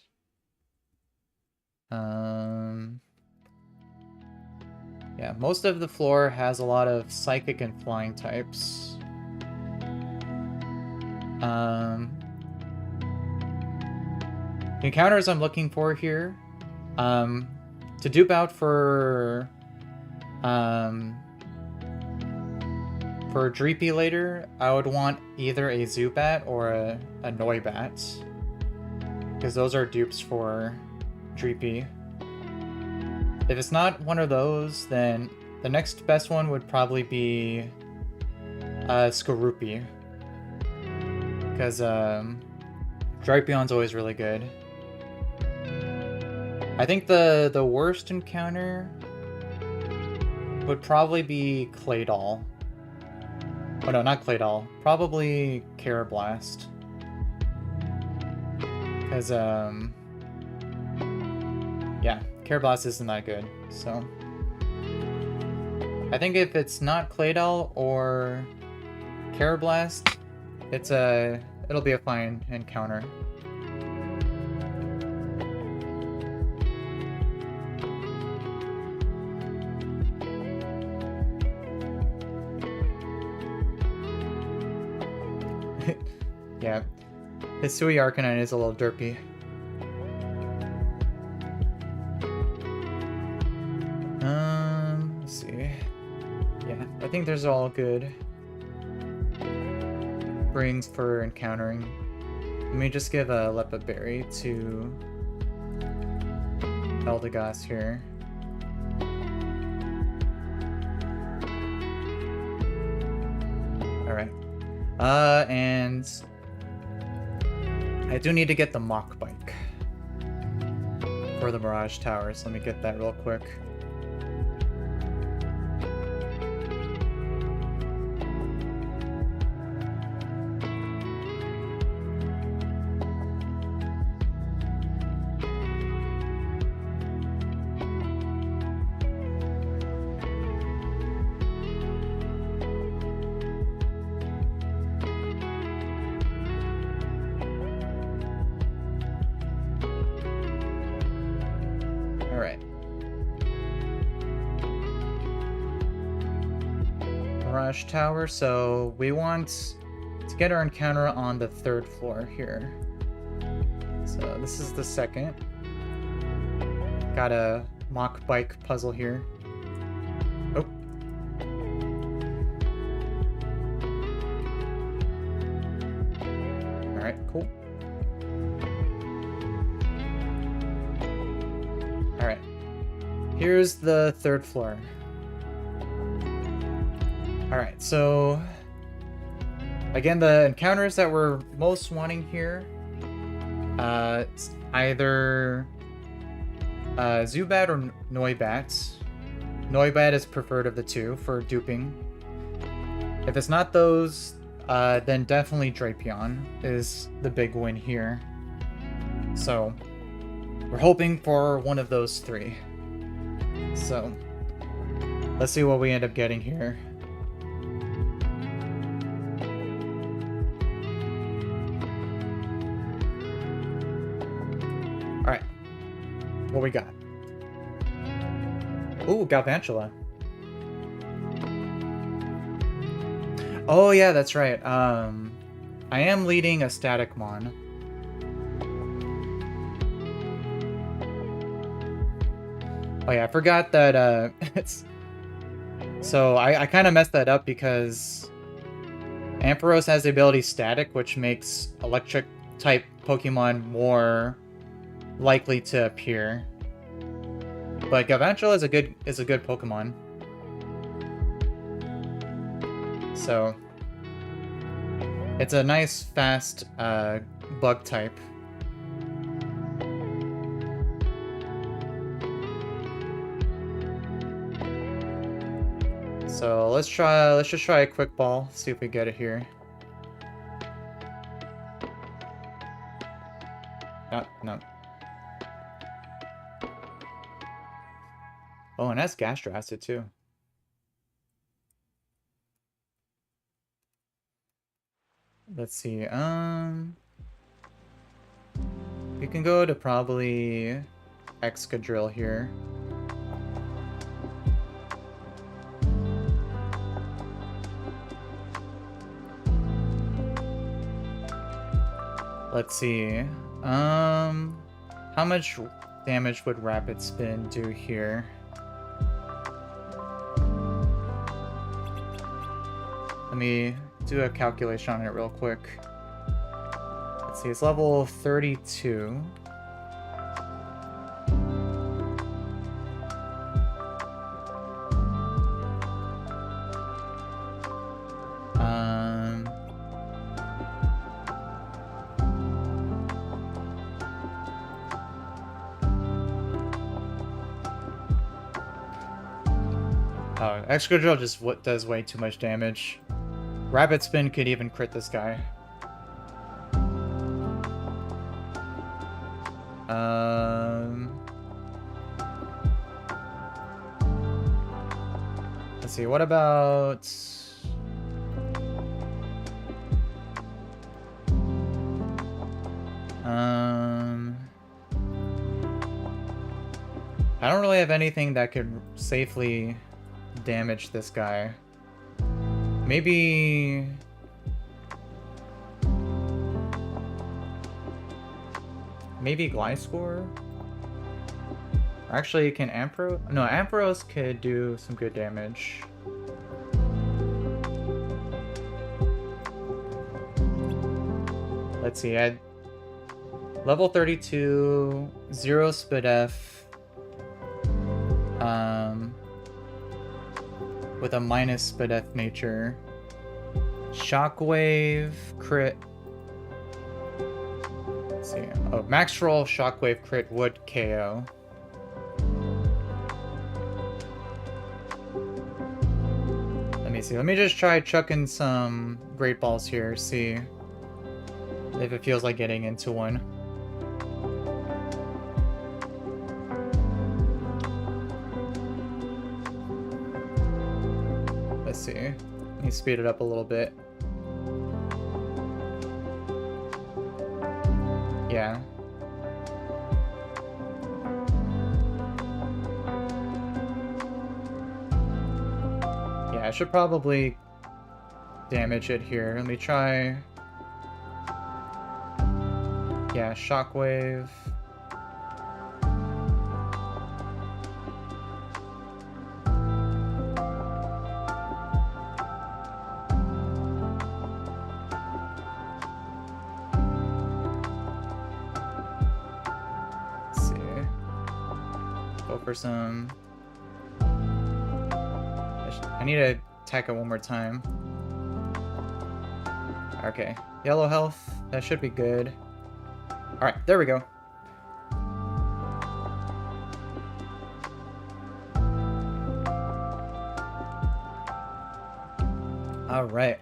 Yeah, most of the floor has a lot of Psychic and Flying types. The encounters I'm looking for here, to dupe out for Dreepy later, I would want either a Zubat or a Noibat, because those are dupes for Dreepy. If it's not one of those, then the next best one would probably be Skorupi, because Drapions always really good. I think the worst encounter would probably be Claydol. Oh no, not Claydol. Probably Carablast. Because yeah, Carablast isn't that good. So I think if it's not Claydol or Carablast, it'll be a fine encounter. Yeah, Hisui Arcanine is a little derpy. Let's see. Yeah, I think there's all good brings for encountering. Let me just give a Lepa Berry to Eldegoss here. Alright. And I do need to get the Mach Bike for the Mirage Towers. Let me get that real quick. Mirage Tower, so we want to get our encounter on the 3rd floor here. So this is the 2nd. Got a Mach Bike puzzle here. Oh. Alright, cool. Alright. Here's the 3rd floor. Alright, so again, the encounters that we're most wanting here, it's either Zubat or Noibat. Noibat is preferred of the two for duping. If it's not those, then definitely Drapion is the big win here. So we're hoping for one of those 3. So let's see what we end up getting here. Alright. What we got? Ooh, Galvantula. Oh yeah, that's right. I am leading a Static Mon. Oh yeah, I forgot that it's... So I kind of messed that up because Ampharos has the ability Static, which makes electric type Pokemon more likely to appear. But Galvantula is a good Pokemon. So it's a nice fast bug type. So let's just try a quick ball, see if we get it here. No. Oh, and that's Gastro Acid too. Let's see, we can go to probably Excadrill here. Let's see, how much damage would Rapid Spin do here? Let me do a calculation on it real quick. Let's see, it's level 32. Oh, Excadrill just does way too much damage. Rapid Spin could even crit this guy. Let's see, what about... I don't really have anything that could safely damage this guy. Maybe maybe Gliscor? Or actually, can Ampharos? No, Ampharos could do some good damage. Let's see, I level 32, 0 Spadef, with a minus Spadef nature. Shockwave, crit. Let's see. Oh, max roll Shockwave crit would KO. Let me see. Let me just try chucking some Great Balls here, see if it feels like getting into one. Let's see. Let me speed it up a little bit. Yeah. Yeah, I should probably damage it here. Let me try. Yeah, Shockwave. Let's see. Go for some. I need to attack it one more time. Okay. Yellow health. That should be good. Alright, there we go. Alright.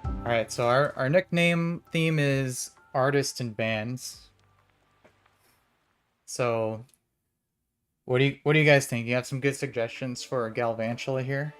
Alright, so our nickname theme is artists and bands. So what do you guys think? You have some good suggestions for Galvantula here?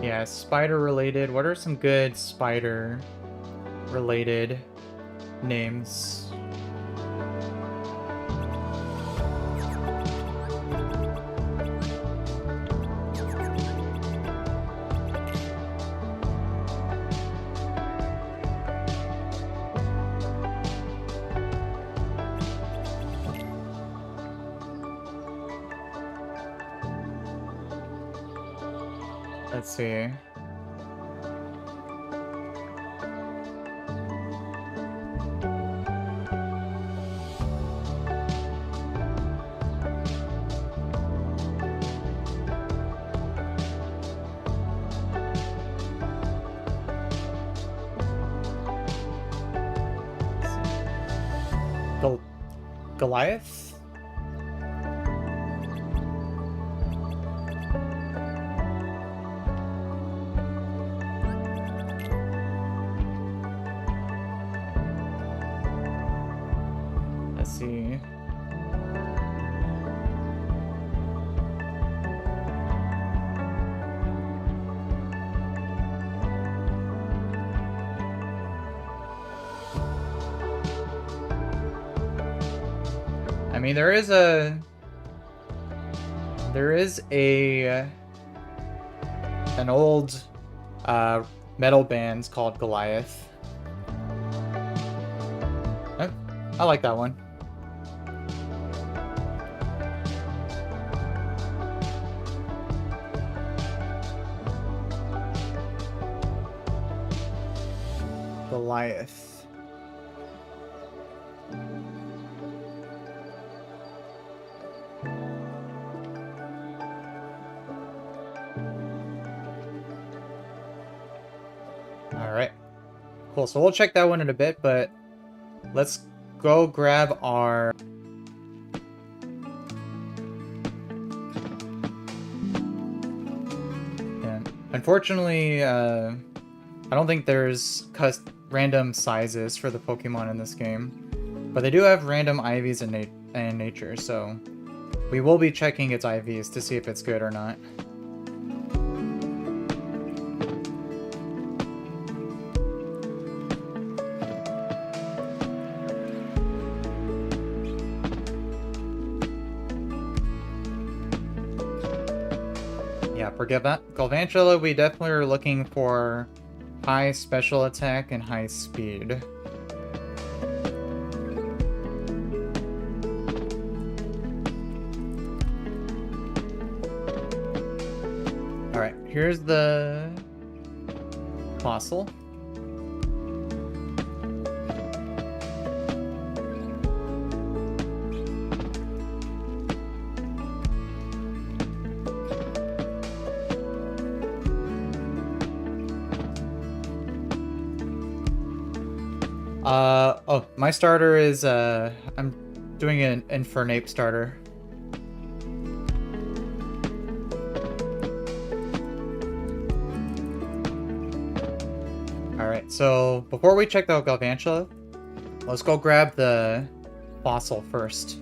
Yeah, spider related. What are some good spider related names? Let's see. Goliath? Let's see. I mean, there is an old metal band called Goliath. I like that one. Goliath. Cool, so we'll check that one in a bit, but let's go grab our... Yeah. Unfortunately, I don't think there's random sizes for the Pokemon in this game, but they do have random IVs in nature, so we will be checking its IVs to see if it's good or not. Yeah, for Galvantula, we definitely are looking for high special attack and high speed. Alright, here's the fossil. Oh, my starter is, I'm doing an Infernape starter. Alright, so before we check out Galvantula, let's go grab the fossil first.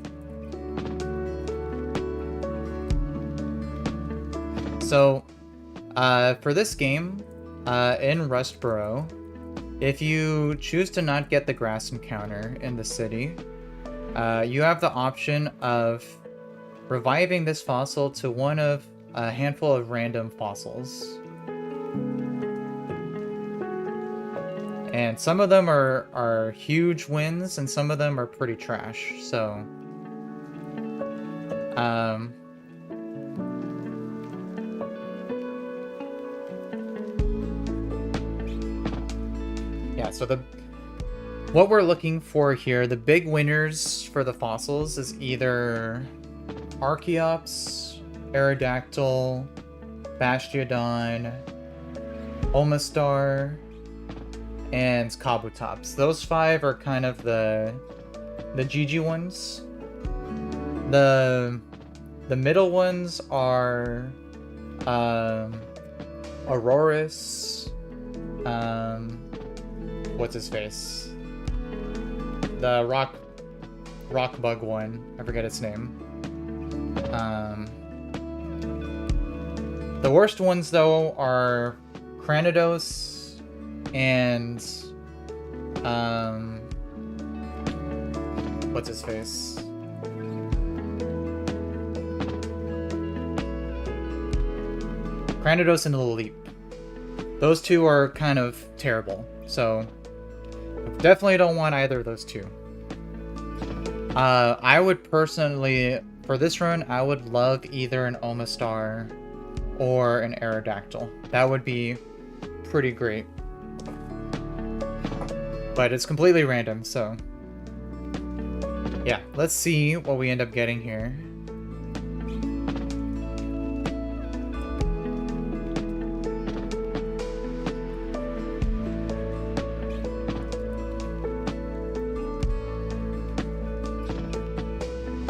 So, for this game, in Rustboro, if you choose to not get the grass encounter in the city, you have the option of reviving this fossil to one of a handful of random fossils. And some of them are huge wins, and some of them are pretty trash, so... Yeah, so what we're looking for here, the big winners for the fossils is either Archeops, Aerodactyl, Bastiodon, Omastar, and Kabutops. Those 5 are kind of the GG ones. The middle ones are Aurorus, what's his face? The rock bug one. I forget its name. The worst ones though are Cranidos and what's his face? Cranidos and Leap. Those 2 are kind of terrible, so definitely don't want either of those 2. I would personally, for this run, I would love either an Omastar or an Aerodactyl. That would be pretty great. But it's completely random, so... yeah, let's see what we end up getting here.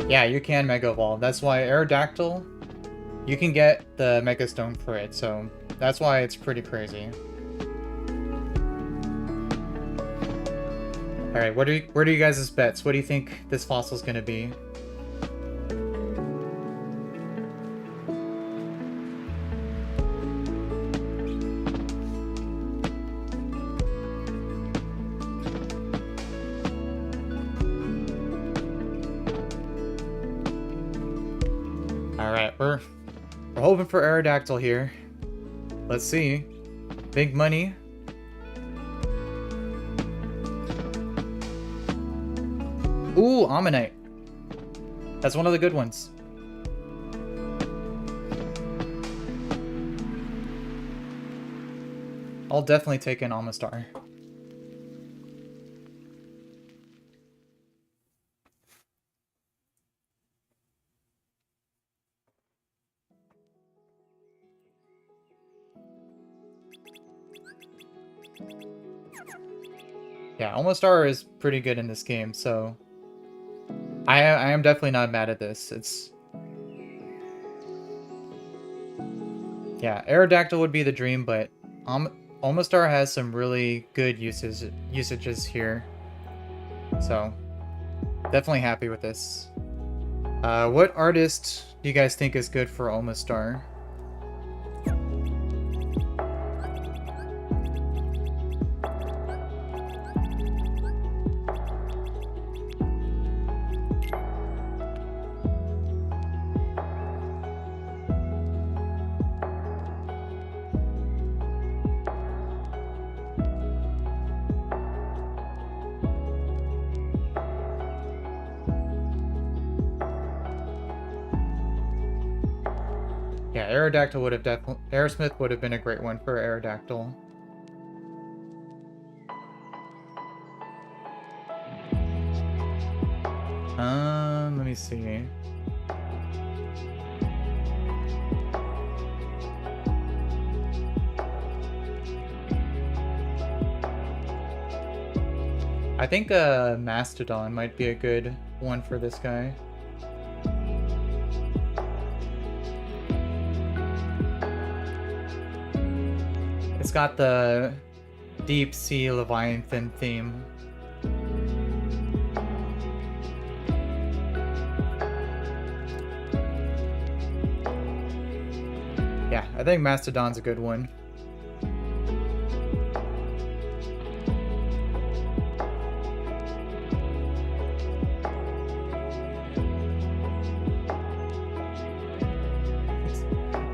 Yeah, you can Mega Evolve. That's why Aerodactyl, you can get the Mega Stone for it, so that's why it's pretty crazy. Alright, what are you guys' bets? What do you think this fossil's gonna be? Alright, we're hoping for Aerodactyl here. Let's see. Big money. Ooh, Ammonite. That's one of the good ones. I'll definitely take an Omastar. Yeah, Almost R is pretty good in this game, so I am definitely not mad at this. It's yeah, Aerodactyl would be the dream, but Almost R has some really good usages here. So definitely happy with this. What artist do you guys think is good for Almost R? Yeah, Aerodactyl would have definitely... Aerosmith would have been a great one for Aerodactyl. Let me see. I think Mastodon might be a good one for this guy. It's got the deep sea Leviathan theme. Yeah, I think Mastodon's a good one.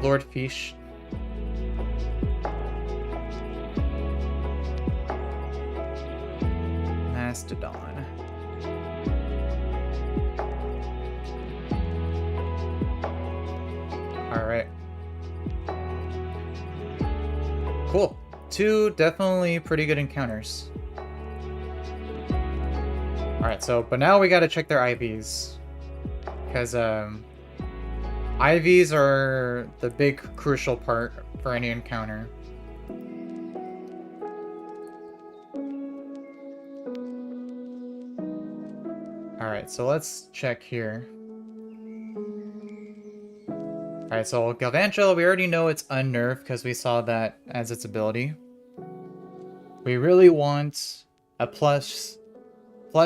Lord Fish. Mastodon. Alright. Cool. 2 definitely pretty good encounters. Alright, so, but now we gotta check their IVs. Because, IVs are the big crucial part for any encounter. Alright, so let's check here. Alright, so Galvantula, we already know it's unnerved because we saw that as its ability. We really want a plus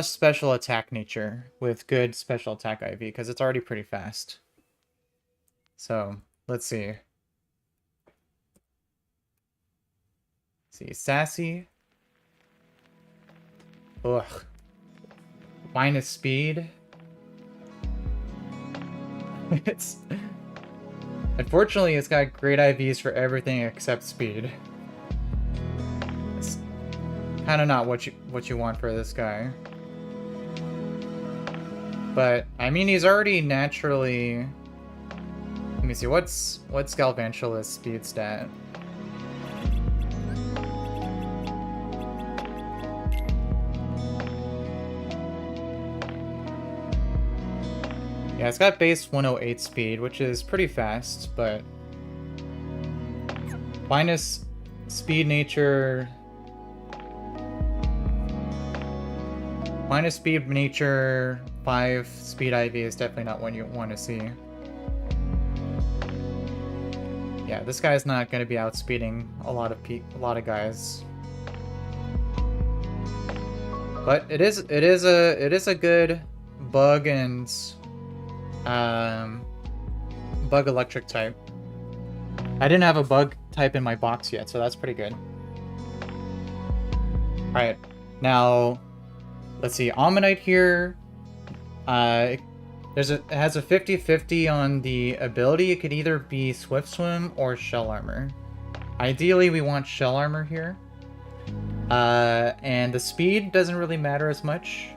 special attack nature with good special attack IV because it's already pretty fast. So, let's see. Sassy. Ugh. Minus speed. Unfortunately, it's got great IVs for everything except speed. It's kind of not what you want for this guy. But I mean, he's already naturally. Let me see. What's Galvantula's speed stat? Yeah, it's got base 108 speed, which is pretty fast, but minus speed nature. Minus speed nature 5 speed IV is definitely not one you want to see. Yeah, this guy's not going to be outspeeding a lot of guys. But it is a good bug and bug electric type. I didn't have a bug type in my box yet, so that's pretty good. Alright, now let's see, Ammonite here. It has a 50-50 on the ability. It could either be Swift Swim or Shell Armor. Ideally, we want Shell Armor here. And the speed doesn't really matter as much.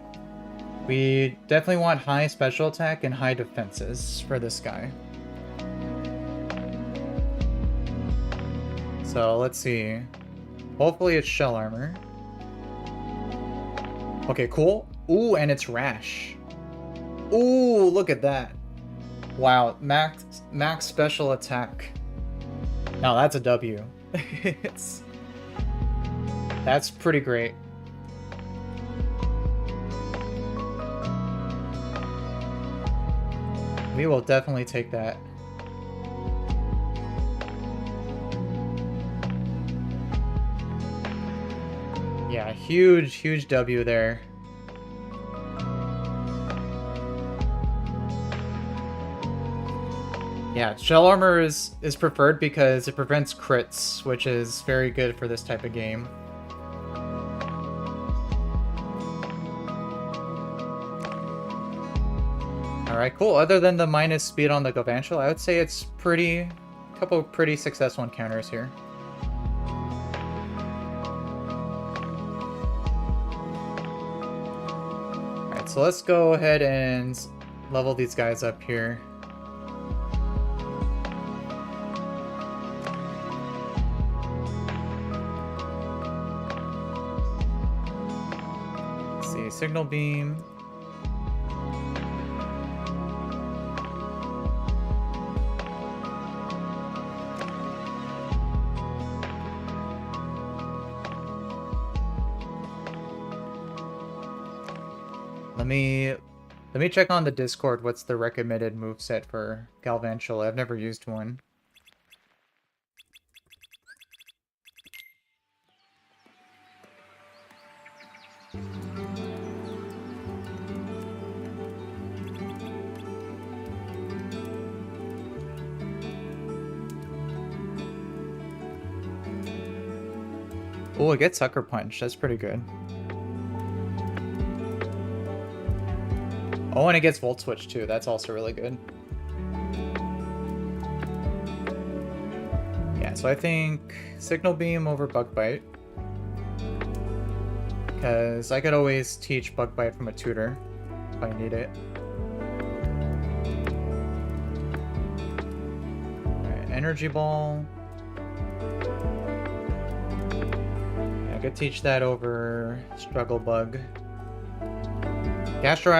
We definitely want high special attack and high defenses for this guy. So let's see. Hopefully it's Shell Armor. Okay, cool. Ooh, and it's Rash. Ooh, look at that. Wow, max special attack. Now that's a W. That's pretty great. We will definitely take that. Yeah, huge W there. Yeah, shell armor is preferred because it prevents crits, which is very good for this type of game. Alright, cool. Other than the minus speed on the Govanshul, I would say it's a couple pretty successful encounters here. Alright, so let's go ahead and level these guys up here. Let's see, signal beam. Let me check on the Discord what's the recommended moveset for Galvantula. I've never used one. Oh, it gets Sucker Punch. That's pretty good. Oh, and it gets Volt Switch too. That's also really good. Yeah, so I think Signal Beam over Bug Bite. Because I could always teach Bug Bite from a tutor if I need it. Alright, Energy Ball. Yeah, I could teach that over Struggle Bug. Gastro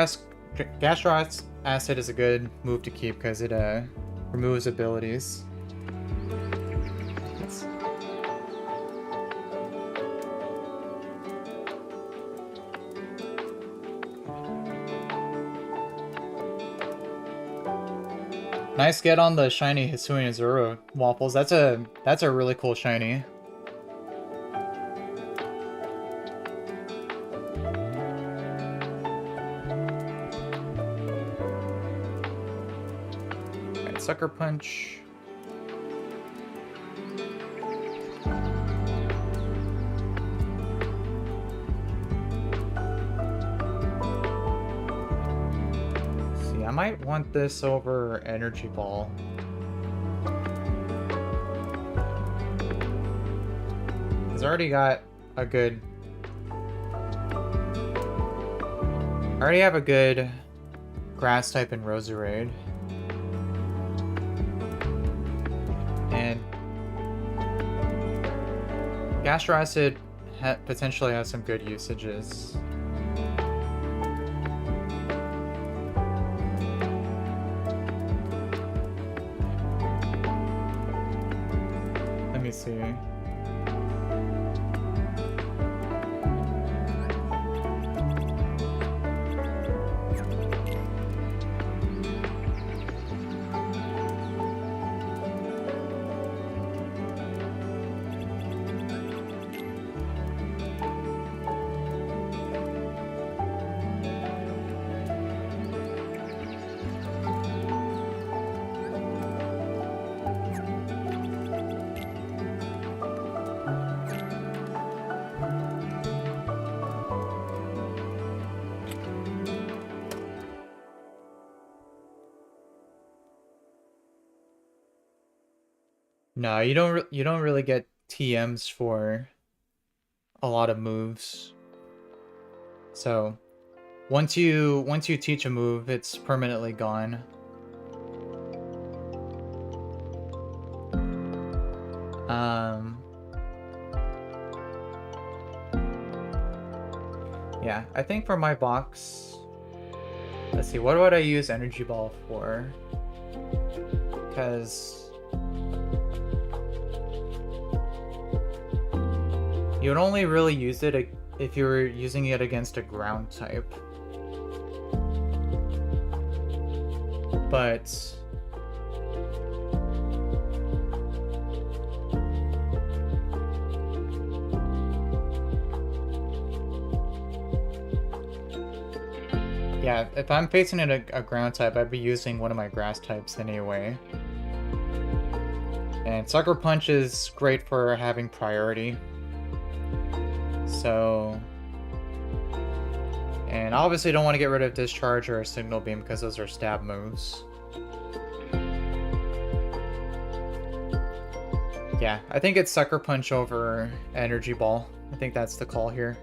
Acid is a good move to keep because it removes abilities. Nice get on the shiny Hisui Azura waffles. That's a really cool shiny. Sucker Punch. See, I might want this over Energy Ball. It's already got a good... I already have a good Grass type in Roserade. And Gastro Acid potentially has some good usages. Let me see. No, you don't really get TMs for a lot of moves. So once you teach a move, it's permanently gone. Yeah, I think for my box, let's see, what would I use Energy Ball for? Because You would only really use it if you were using it against a ground type. But yeah, if I'm facing a ground type, I'd be using one of my grass types anyway. And Sucker Punch is great for having priority. So... And obviously don't want to get rid of Discharge or Signal Beam because those are stab moves. Yeah, I think it's Sucker Punch over Energy Ball. I think that's the call here.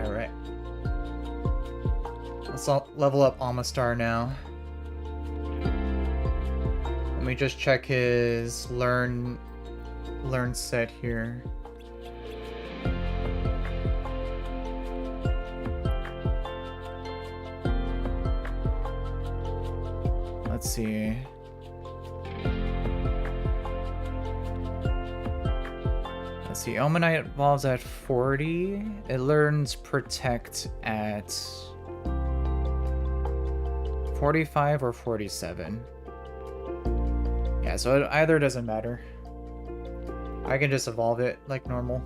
Alright. Let's level up Amistar now. Let me just check his learn set here. Let's see. Let's see. Omanite evolves at 40. It learns Protect at 45 or 47. Yeah, so it either doesn't matter. I can just evolve it like normal.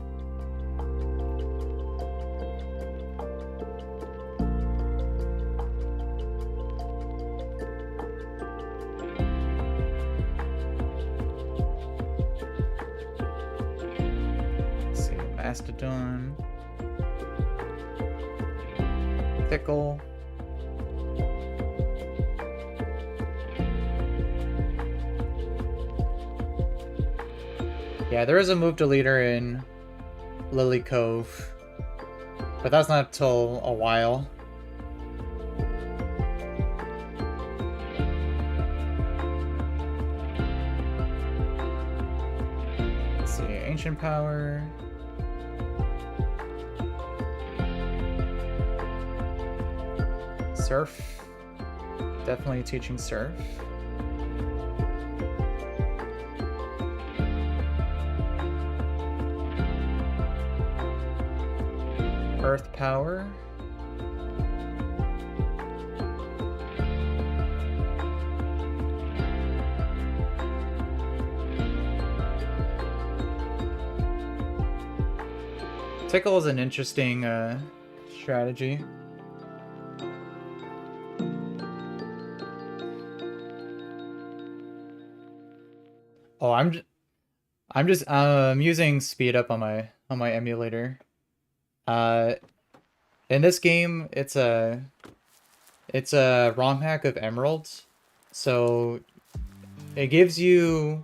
Let's see, Mastodon. Tickle. Yeah, there is a move deleter in Lily Cove, but that's not till a while. Let's see, Ancient Power. Surf. Definitely teaching Surf. Earth Power. Tickle is an interesting strategy. Oh, I'm just using speed up on my emulator. In this game, it's a ROM hack of emeralds, so it gives you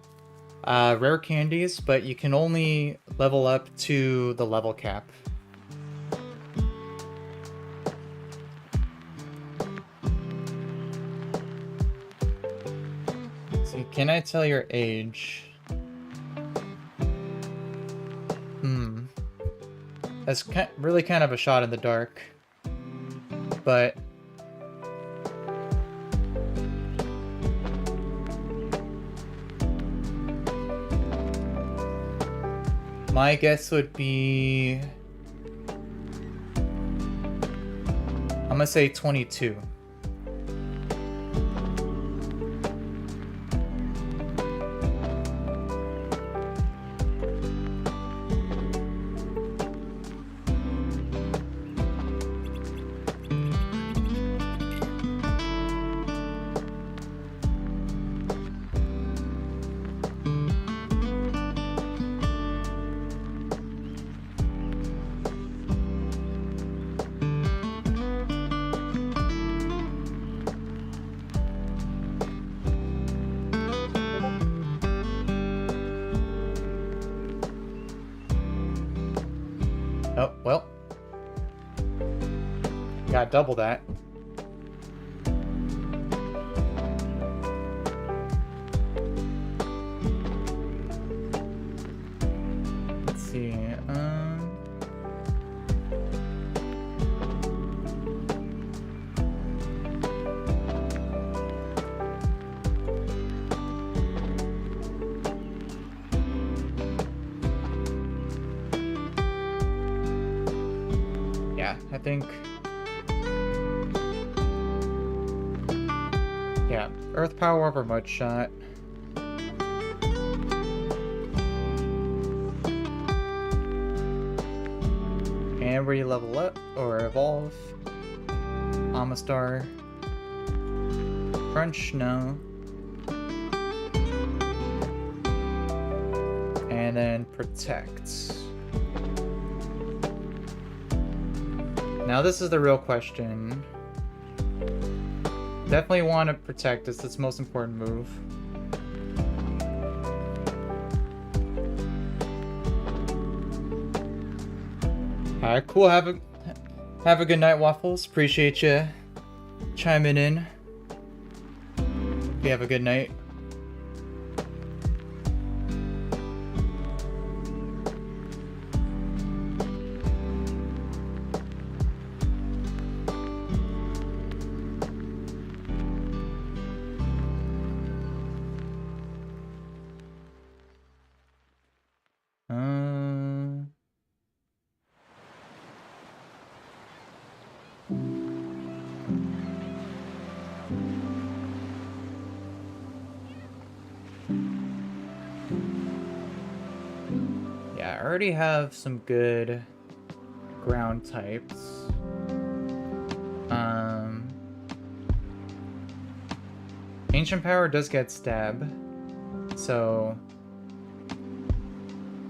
rare candies, but you can only level up to the level cap. See, can I tell your age? That's really kind of a shot in the dark, but my guess would be, I'm gonna say 22. Oh, well. Got double that. Let's see. I think... Yeah, Earth Power over Mudshot. And where you level up or evolve. Amistar. Crunch, no. And then Protect. Now this is the real question. Definitely want to Protect. It's its most important move. Alright, cool. Have a good night, Waffles. Appreciate you chiming in. Hope you have a good night. Yeah, I already have some good ground types. Ancient Power does get Stab, so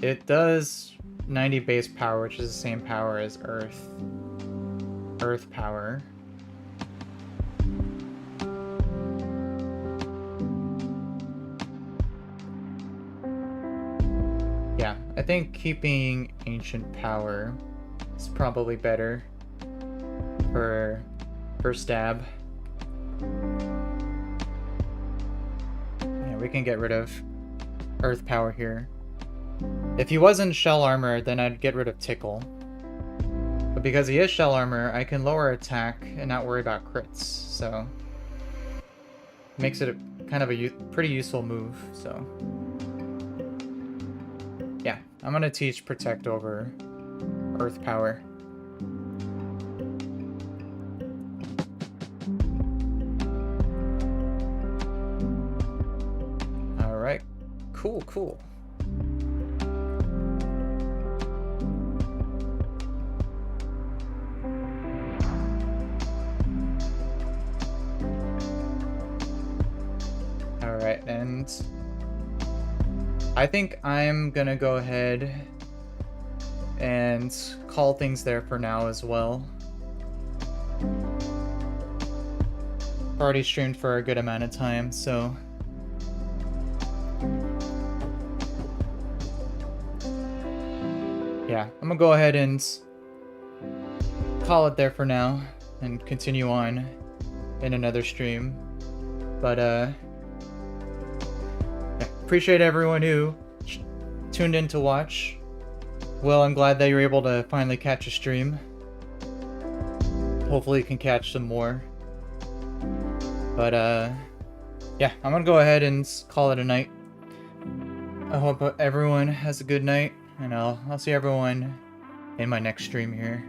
it does 90 base power, which is the same power as Earth Power. Yeah, I think keeping Ancient Power is probably better for Stab. Yeah, we can get rid of Earth Power here. If he wasn't Shell Armor, then I'd get rid of Tickle. But because he is Shell Armor, I can lower attack and not worry about crits, so... Makes it kind of a pretty useful move, so... Yeah, I'm gonna teach Protect over Earth Power. Alright, cool. Alright, and I think I'm gonna go ahead and call things there for now as well. Already streamed for a good amount of time, so... Yeah, I'm gonna go ahead and call it there for now and continue on in another stream. But, yeah, appreciate everyone who tuned in to watch. Well, I'm glad that you're able to finally catch a stream. Hopefully you can catch some more. But, yeah, I'm gonna go ahead and call it a night. I hope everyone has a good night, and I'll see everyone in my next stream here.